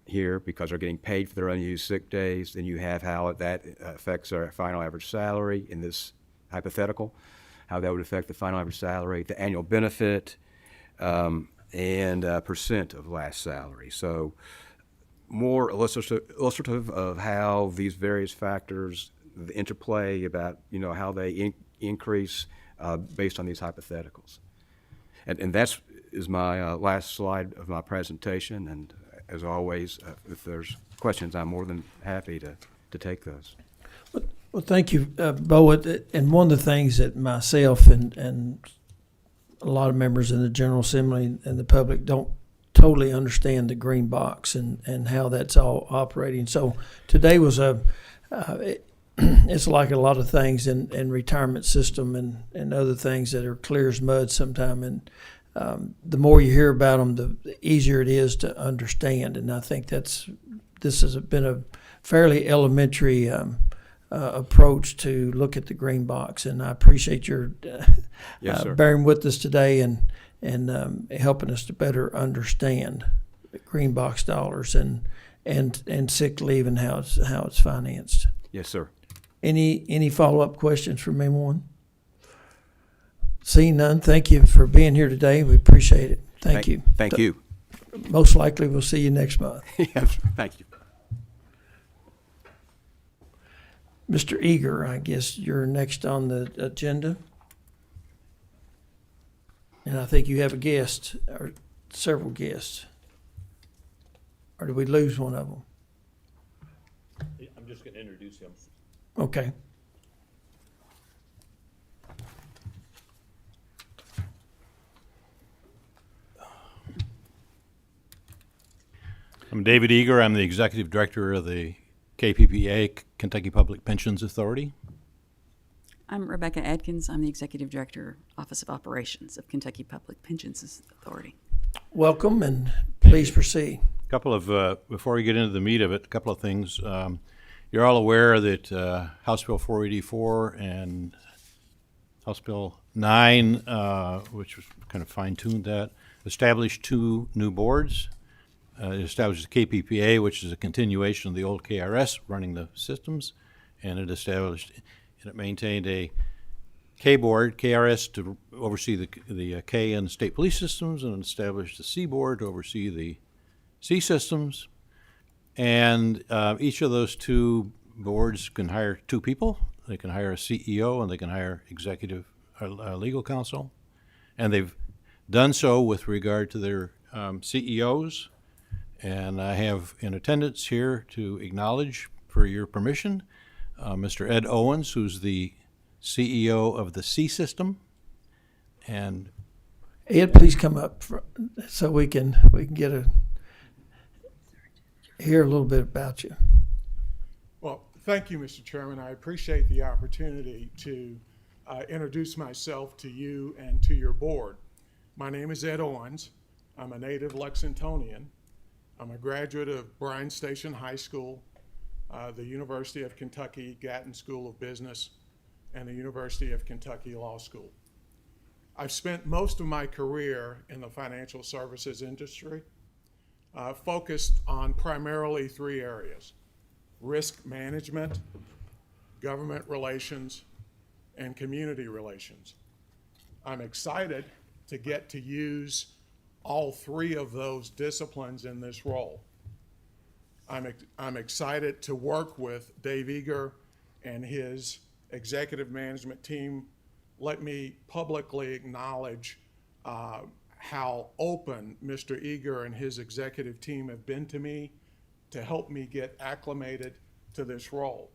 here because they're getting paid for their unused sick days. Then you have how that affects our final average salary in this hypothetical, how that would affect the final average salary, the annual benefit, and percent of last salary. So more illustrative of how these various factors, the interplay about, how they increase based on these hypotheticals. And that's my last slide of my presentation. And as always, if there's questions, I'm more than happy to take those. Well, thank you, Bo. And one of the things that myself and a lot of members in the General Assembly and the public don't totally understand the green box and how that's all operating. So today was it's like a lot of things in retirement system and other things that are clear as mud sometime. And the more you hear about them, the easier it is to understand. And I think this has been a fairly elementary approach to look at the green box. And I appreciate your Yes, sir. bearing with us today and helping us to better understand the green box dollars and sick leave and how it's financed. Yes, sir. Any follow-up questions from anyone? Seeing none, thank you for being here today. We appreciate it. Thank you. Thank you. Most likely, we'll see you next month. Yes, thank you. Mr. Eager, I guess you're next on the agenda. And I think you have a guest, or several guests. Or did we lose one of them? I'm just going to introduce him. Okay. I'm David Eager. I'm the Executive Director of the KPPA, Kentucky Public Pensions Authority. I'm Rebecca Adkins. I'm the Executive Director, Office of Operations of Kentucky Public Pensions Authority. Welcome, and please proceed. Couple of, before we get into the meat of it, a couple of things. You're all aware that House Bill 484 and House Bill 9, which was kind of fine-tuned that, established two new boards. It established the KPPA, which is a continuation of the old KRS running the systems, and it maintained a K board, KRS, to oversee the K and state police systems, and established the C board to oversee the C systems. And each of those two boards can hire two people. They can hire a CEO and they can hire executive legal counsel. And they've done so with regard to their CEOs. And I have in attendance here to acknowledge, for your permission, Mr. Ed Owens, who's the CEO of the C system. And Ed, please come up so we can get hear a little bit about you. Well, thank you, Mr. Chairman. I appreciate the opportunity to introduce myself to you and to your board. My name is Ed Owens. I'm a native Lexingtonian. I'm a graduate of Bryan Station High School, the University of Kentucky Gatton School of Business, and the University of Kentucky Law School. I've spent most of my career in the financial services industry, focused on primarily three areas: risk management, government relations, and community relations. I'm excited to get to use all three of those disciplines in this role. I'm excited to work with Dave Eager and his executive management team. Let me publicly acknowledge how open Mr. Eager and his executive team have been to me to help me get acclimated to this role.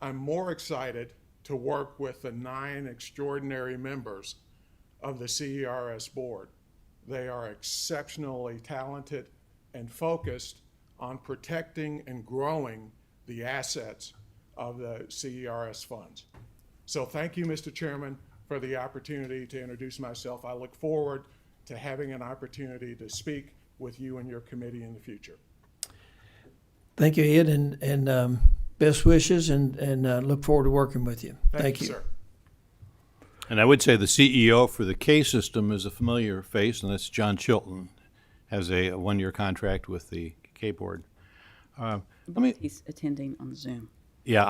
I'm more excited to work with the 9 extraordinary members of the CERS board. They are exceptionally talented and focused on protecting and growing the assets of the CERS funds. So thank you, Mr. Chairman, for the opportunity to introduce myself. I look forward to having an opportunity to speak with you and your committee in the future. Thank you, Ed, and best wishes, and look forward to working with you. Thank you, sir. And I would say the CEO for the K system is a familiar face, and that's John Chilton, has a 1-year contract with the K board. He's attending on Zoom. Yeah,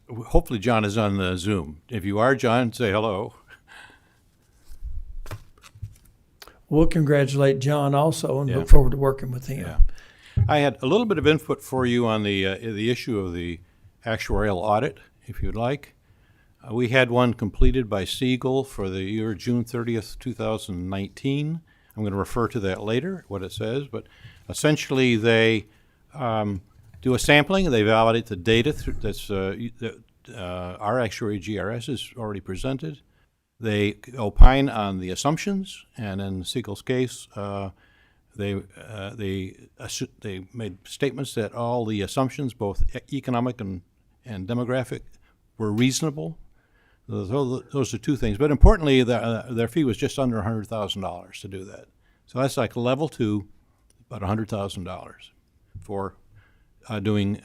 hopefully John is on the Zoom. If you are, John, say hello. We'll congratulate John also and Yeah. look forward to working with him. Yeah. I had a little bit of input for you on the issue of the actuarial audit, if you'd like. We had one completed by Siegel for the year June 30th, 2019. I'm going to refer to that later, what it says, but essentially they do a sampling, they validate the data that our actuary GRS has already presented. They opine on the assumptions, and in Siegel's case, They made statements that all the assumptions, both economic and demographic, were reasonable. Those are two things. But importantly, their fee was just under $100,000 to do that. So that's like level 2, about $100,000 for doing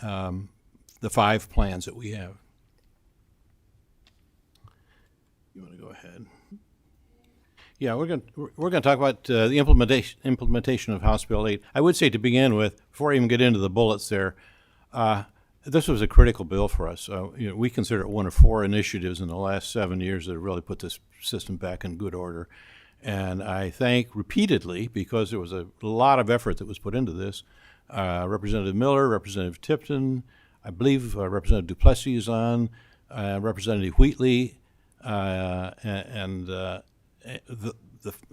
the 5 plans that we have. You want to go ahead? Yeah, we're going to talk about the implementation of House Bill 8. I would say to begin with, before I even get into the bullets there, this was a critical bill for us. We consider it one of 4 initiatives in the last 7 years that have really put this system back in good order. And I thank repeatedly, because there was a lot of effort that was put into this, Representative Miller, Representative Tipton, I believe Representative Duplessis is on, Representative Wheatley, and the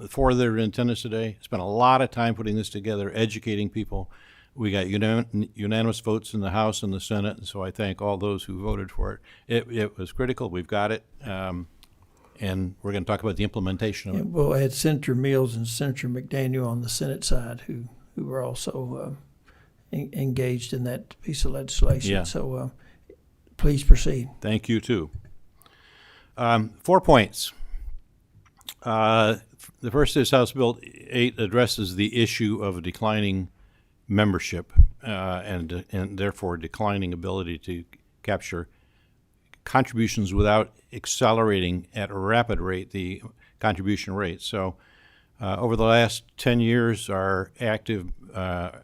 4 that are in attendance today. Spent a lot of time putting this together, educating people. We got unanimous votes in the House and the Senate, and so I thank all those who voted for it. It was critical. We've got it, and we're going to talk about the implementation of it. We'll add Senator Mills and Senator McDaniel on the Senate side, who were also engaged in that piece of legislation. Yeah. So please proceed. Thank you, too. 4 points. The first is House Bill 8 addresses the issue of declining membership and therefore declining ability to capture contributions without accelerating at a rapid rate the contribution rate. So over the last 10 years, our active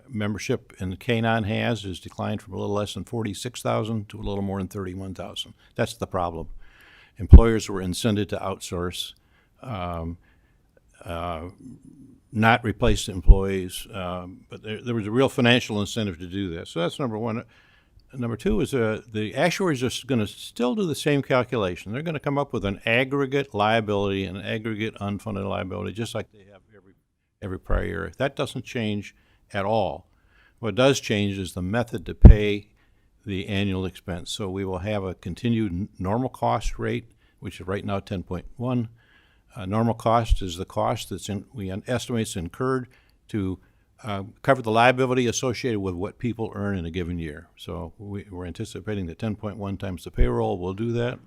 membership in the K-9 has declined from a little less than 46,000 to a little more than 31,000. That's the problem. Employers were incented to outsource, not replace employees, but there was a real financial incentive to do that. So that's number one. Number two is the actuaries are going to still do the same calculation. They're going to come up with an aggregate liability and aggregate unfunded liability, just like they have every prior year. That doesn't change at all. What does change is the method to pay the annual expense. So we will have a continued normal cost rate, which is right now 10.1. Normal cost is the cost we estimate is incurred to cover the liability associated with what people earn in a given year. So we're anticipating that 10.1 times the payroll will do that.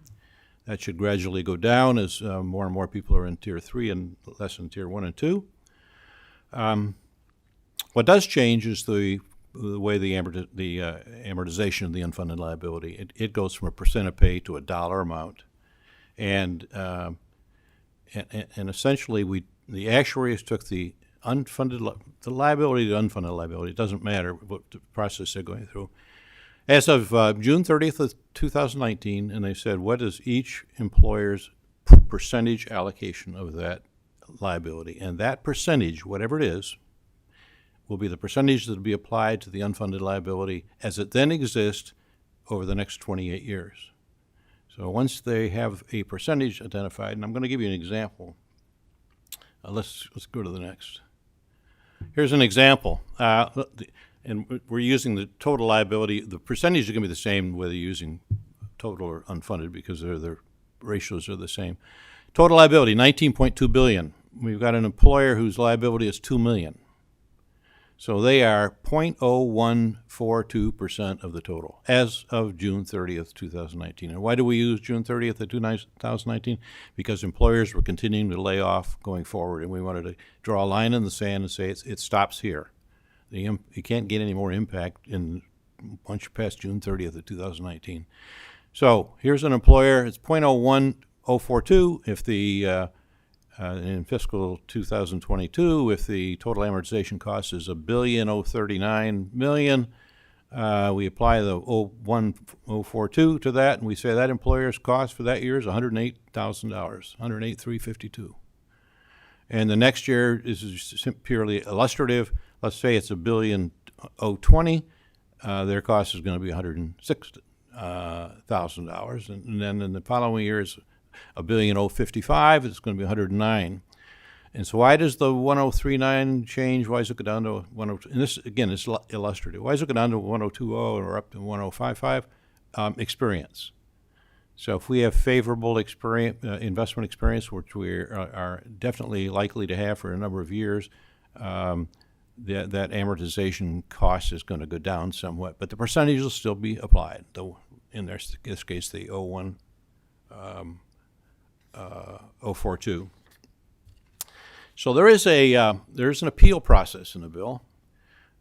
That should gradually go down as more and more people are in Tier 3 and less in Tier 1 and 2. What does change is the way the amortization of the unfunded liability. It goes from a percent of pay to a dollar amount. And essentially, the actuaries took the the liability to unfunded liability. It doesn't matter what the process they're going through. As of June 30th of 2019, and they said, what is each employer's percentage allocation of that liability? And that percentage, whatever it is, will be the percentage that will be applied to the unfunded liability as it then exists over the next 28 years. So once they have a percentage identified, and I'm going to give you an example. Let's go to the next. Here's an example. And we're using the total liability. The percentage is going to be the same whether you're using total or unfunded because the ratios are the same. Total liability, $19.2 billion. We've got an employer whose liability is $2 million. So they are 0.0142% of the total as of June 30th, 2019. And why do we use June 30th of 2019? Because employers were continuing to lay off going forward, and we wanted to draw a line in the sand and say it stops here. You can't get any more impact once you pass June 30th of 2019. So here's an employer. It's 0.01042 if the in fiscal 2022, if the total amortization cost is $1.039 billion, we apply the 0.042 to that, and we say that employer's cost for that year is $108,000, $108,352. And the next year is purely illustrative. Let's say it's $1.020. Their cost is going to be $106,000, and then in the following years, $1.055. It's going to be 109. And so why does the 1039 change? Why does it go down to 102? And this, again, is illustrative. Why does it go down to 1020 or up to 1055? Experience. So if we have favorable investment experience, which we are definitely likely to have for a number of years, that amortization cost is going to go down somewhat, but the percentage will still be applied, though in this case, the 042. So there's an appeal process in the bill,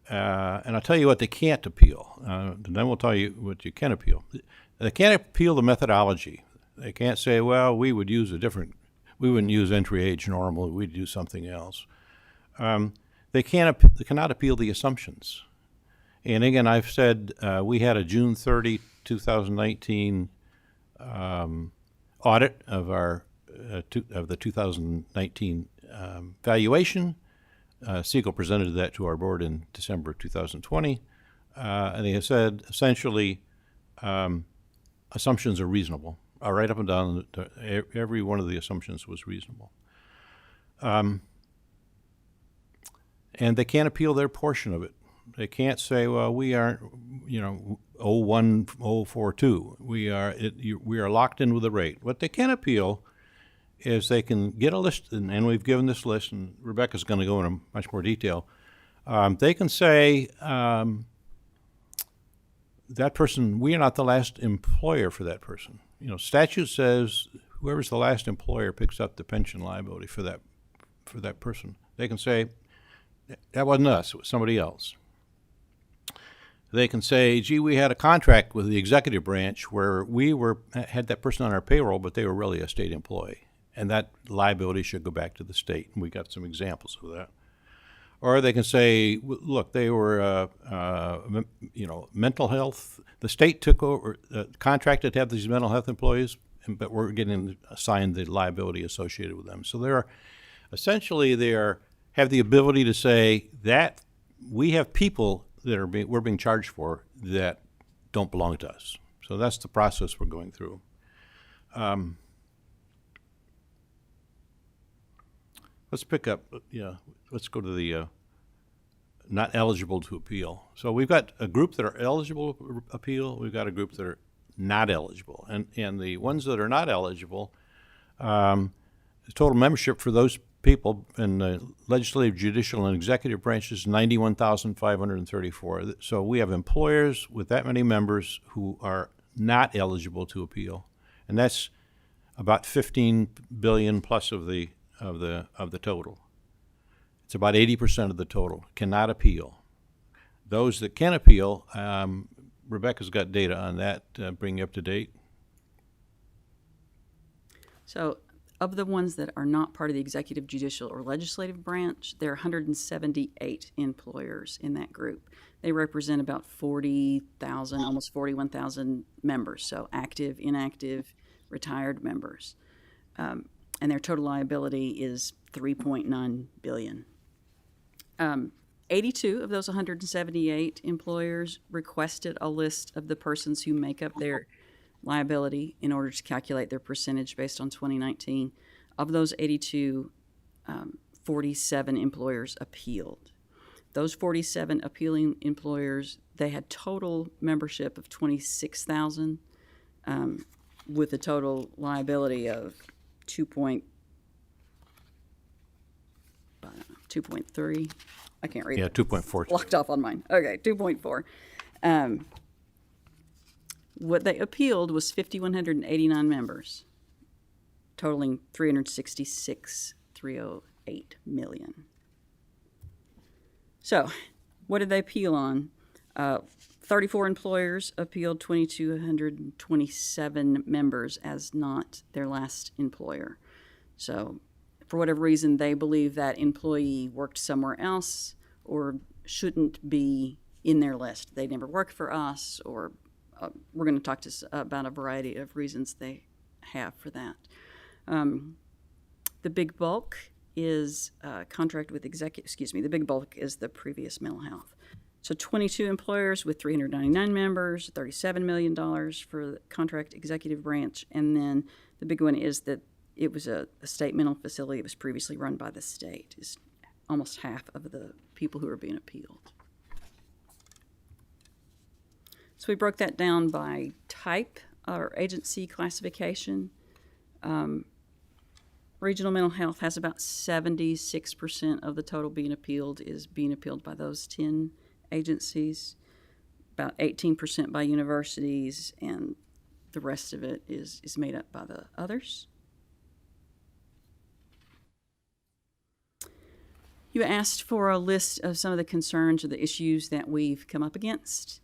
and I'll tell you what they can't appeal, and then we'll tell you what you can appeal. They can't appeal the methodology. They can't say, well, we wouldn't use entry age normal, we'd do something else. They cannot appeal the assumptions. And again, I've said we had a June 30, 2019 audit of our of the 2019 valuation. Siegel presented that to our board in December of 2020, and they have said essentially assumptions are reasonable. Right up and down, every one of the assumptions was reasonable. And they can't appeal their portion of it. They can't say, well, we aren't, 01042. We are locked in with the rate. What they can appeal is they can get a list, and we've given this list, and Rebecca's going to go into much more detail. They can say, that person, we are not the last employer for that person. Statute says whoever's the last employer picks up the pension liability for that person. They can say, that wasn't us, it was somebody else. They can say, gee, we had a contract with the executive branch where we had that person on our payroll, but they were really a state employee, and that liability should go back to the state. And we got some examples of that. Or they can say, look, they were, mental health. The state took over, contracted to have these mental health employees, but we're getting assigned the liability associated with them. So they're essentially have the ability to say that we have people that we're being charged for that don't belong to us. So that's the process we're going through. Let's pick up, let's go to the not eligible to appeal. So we've got a group that are eligible to appeal. We've got a group that are not eligible. And the ones that are not eligible, the total membership for those people in the legislative, judicial, and executive branches, 91,534. So we have employers with that many members who are not eligible to appeal, and that's about 15 billion plus of the total. It's about 80% of the total cannot appeal. Those that can appeal, Rebecca's got data on that. Bring you up to date. So, of the ones that are not part of the executive, judicial, or legislative branch, there are 178 employers in that group. They represent about 40,000, almost 41,000 members, so active, inactive, retired members. And their total liability is $3.9 billion. 82 of those 178 employers requested a list of the persons who make up their liability in order to calculate their percentage based on 2019. Of those 82, 47 employers appealed. Those 47 appealing employers, they had total membership of 26,000 with a total liability of 2.3. I can't read. Yeah, 2.4. Locked off on mine. Okay, 2.4. What they appealed was 5,189 members, totaling $366,308 million. So, what did they appeal on? 34 employers appealed 2,227 members as not their last employer. So, for whatever reason, they believe that employee worked somewhere else or shouldn't be in their list. They never worked for us, or we're going to talk about a variety of reasons they have for that. The big bulk is contract with the big bulk is the previous mental health. So 22 employers with 399 members, $37 million for the contract executive branch, and then the big one is that it was a state mental facility that was previously run by the state. It's almost half of the people who are being appealed. So we broke that down by type or agency classification. Regional mental health has about 76% of the total being appealed is being appealed by those 10 agencies, about 18% by universities, and the rest of it is made up by the others. You asked for a list of some of the concerns or the issues that we've come up against.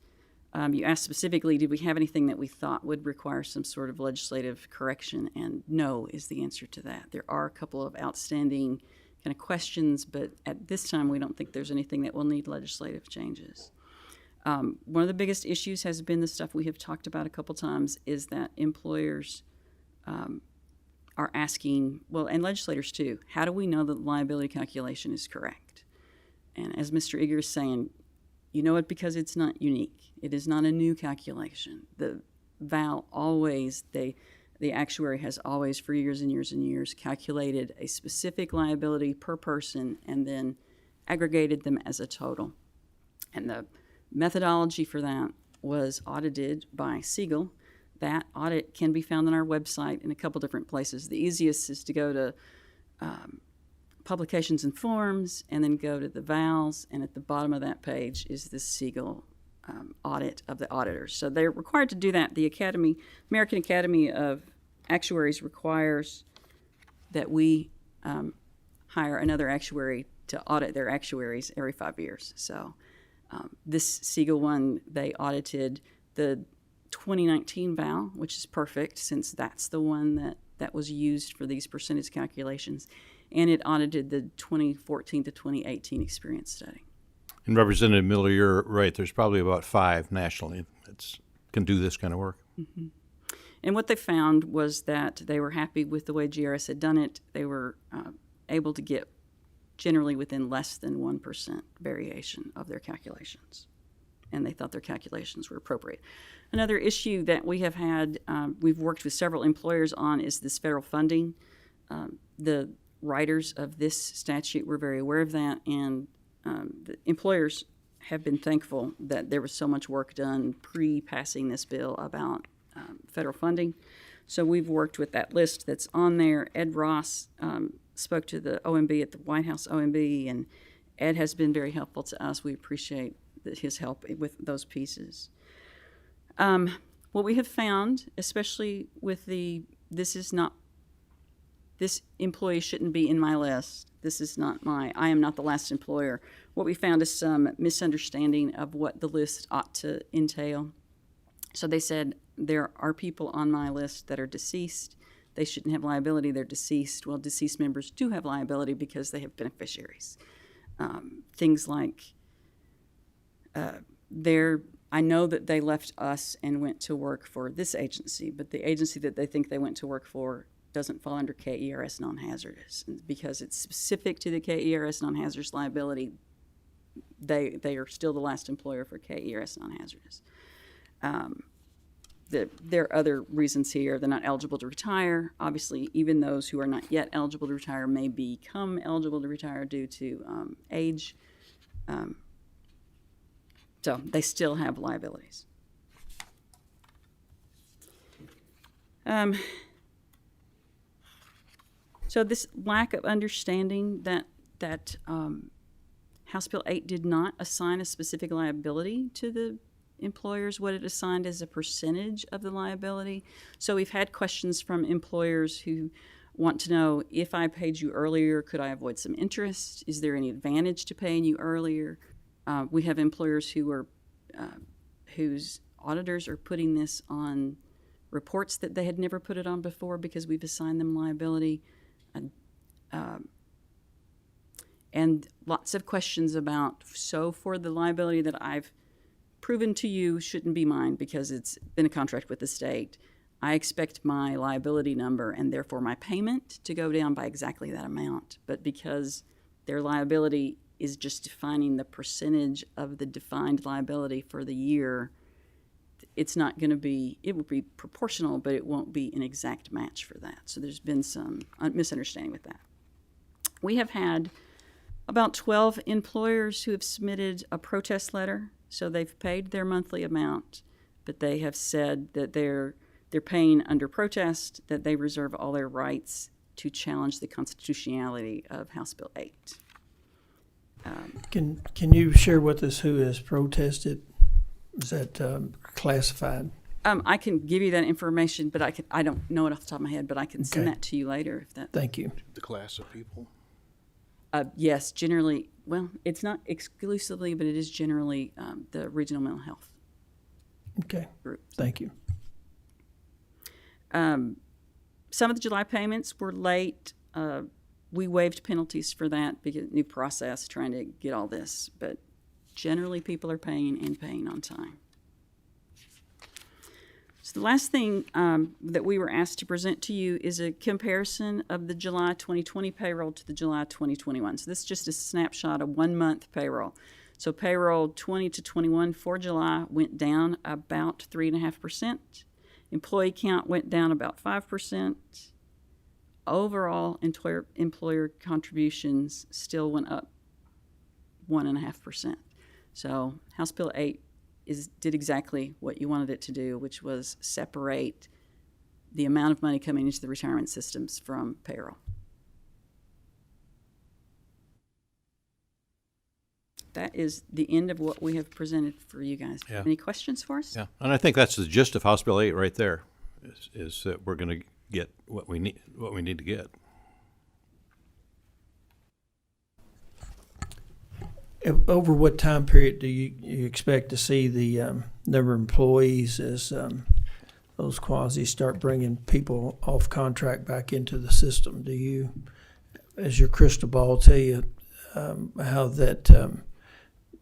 You asked specifically, did we have anything that we thought would require some sort of legislative correction? And no is the answer to that. There are a couple of outstanding kind of questions, but at this time, we don't think there's anything that will need legislative changes. One of the biggest issues has been the stuff we have talked about a couple times, is that employers are asking, well, and legislators too, how do we know that the liability calculation is correct? And as Mr. Eager is saying, you know it because it's not unique. It is not a new calculation. The VAL always, the actuary has always, for years and years and years, calculated a specific liability per person and then aggregated them as a total. And the methodology for that was audited by Fiscal. That audit can be found on our website in a couple different places. The easiest is to go to Publications and Forms, and then go to the VALs, and at the bottom of that page is the Fiscal audit of the auditors. So they're required to do that. The American Academy of Actuaries requires that we hire another actuary to audit their actuaries every 5 years. So this Fiscal one, they audited the 2019 VAL, which is perfect since that's the one that was used for these percentage calculations, and it audited the 2014 to 2018 experience study. And Representative Miller, you're right. There's probably about 5 nationally that can do this kind of work. Mm-hmm. And what they found was that they were happy with the way GRS had done it. They were able to get generally within less than 1% variation of their calculations, and they thought their calculations were appropriate. Another issue that we have had, we've worked with several employers on, is this federal funding. The writers of this statute were very aware of that, and the employers have been thankful that there was so much work done pre-passing this bill about federal funding. So we've worked with that list that's on there. Ed Ross spoke to the OMB at the White House OMB, and Ed has been very helpful to us. We appreciate his help with those pieces. What we have found, especially with this employee shouldn't be in my list. I am not the last employer. What we found is some misunderstanding of what the list ought to entail. So they said, there are people on my list that are deceased. They shouldn't have liability. They're deceased. Well, deceased members do have liability because they have beneficiaries. Things like I know that they left us and went to work for this agency, but the agency that they think they went to work for doesn't fall under KERS non-hazardous. And because it's specific to the KERS non-hazardous liability, they are still the last employer for KERS non-hazardous. There are other reasons here. They're not eligible to retire. Obviously, even those who are not yet eligible to retire may become eligible to retire due to age. So they still have liabilities. So this lack of understanding that House Bill 8 did not assign a specific liability to the employers, what it assigned as a percentage of the liability. So we've had questions from employers who want to know, if I paid you earlier, could I avoid some interest? Is there any advantage to paying you earlier? We have employers whose auditors are putting this on reports that they had never put it on before because we've assigned them liability. And lots of questions about, so for the liability that I've proven to you shouldn't be mine because it's been a contract with the state, I expect my liability number and therefore my payment to go down by exactly that amount. But because their liability is just defining the percentage of the defined liability for the year, it's not going to be, it will be proportional, but it won't be an exact match for that. So there's been some misunderstanding with that. We have had about 12 employers who have submitted a protest letter. So they've paid their monthly amount, but they have said that they're paying under protest, that they reserve all their rights to challenge the constitutionality of House Bill 8. Can you share with us who has protested? Is that classified? I can give you that information, but I don't know it off the top of my head, but I can send that to you later if that. Thank you. The class of people. Yes, generally, well, it's not exclusively, but it is generally the regional mental health Okay. group. Thank you. Some of the July payments were late. We waived penalties for that because new process trying to get all this, but generally people are paying and paying on time. So the last thing that we were asked to present to you is a comparison of the July 2020 payroll to the July 2021. So this is just a snapshot of 1 month payroll. So payroll 20 to 21 for July went down about 3.5%. Employee count went down about 5%. Overall, employer contributions still went up 1.5%. So House Bill 8 did exactly what you wanted it to do, which was separate the amount of money coming into the retirement systems from payroll. That is the end of what we have presented for you guys. Yeah. Any questions for us? Yeah, and I think that's the gist of House Bill 8 right there, is that we're going to get what we need to get. Over what time period do you expect to see the number of employees as those quasis start bringing people off contract back into the system? Do you, as your crystal ball, tell you how that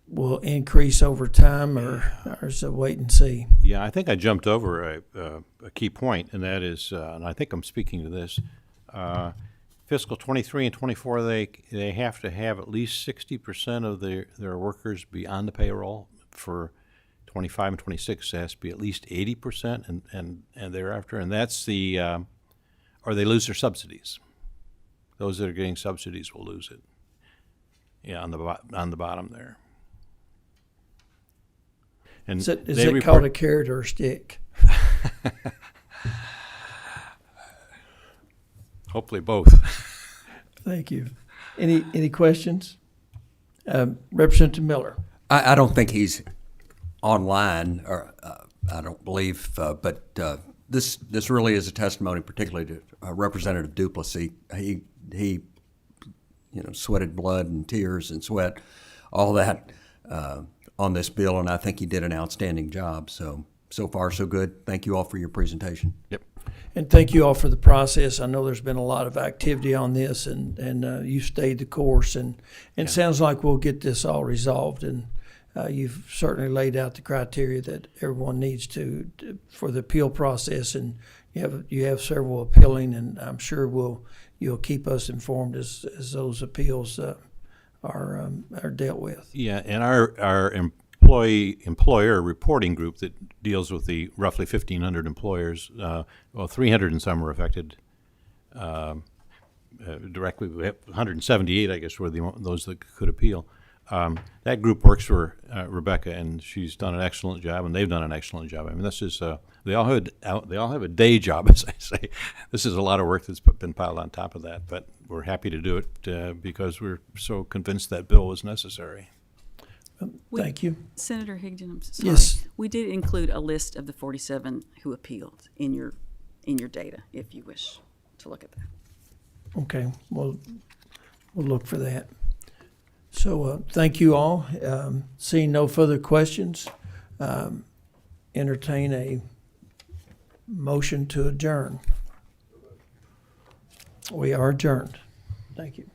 will increase over time, or is it wait and see? Yeah, I think I jumped over a key point, and that is, and I think I'm speaking to this, fiscal 23 and 24, they have to have at least 60% of their workers be on the payroll. For 25 and 26, it has to be at least 80% and thereafter, and that's the, or they lose their subsidies. Those that are getting subsidies will lose it. Yeah, on the bottom there. And Is it called a carrot or a stick? Hopefully both. Thank you. Any questions? Representative Miller. I don't think he's online, or I don't believe, but this really is a testimony, particularly to Representative Duplessis. He sweated blood and tears and sweat, all that on this bill, and I think he did an outstanding job. So far, so good. Thank you all for your presentation. Yep. And thank you all for the process. I know there's been a lot of activity on this, and you stayed the course, and it sounds like we'll get this all resolved. And you've certainly laid out the criteria that everyone needs to for the appeal process, and you have several appealing, and I'm sure you'll keep us informed as those appeals are dealt with. Yeah, and our employer reporting group that deals with the roughly 1,500 employers, 300 and some were affected directly. 178, I guess, were those that could appeal. That group works for Rebecca, and she's done an excellent job, and they've done an excellent job. I mean, this is they all have a day job, as I say. This is a lot of work that's been piled on top of that, but we're happy to do it because we're so convinced that bill was necessary. Thank you. Senator Higdon, I'm sorry. Yes. We did include a list of the 47 who appealed in your data, if you wish to look at that. Okay, we'll look for that. So thank you all. Seeing no further questions, entertain a motion to adjourn. We are adjourned. Thank you.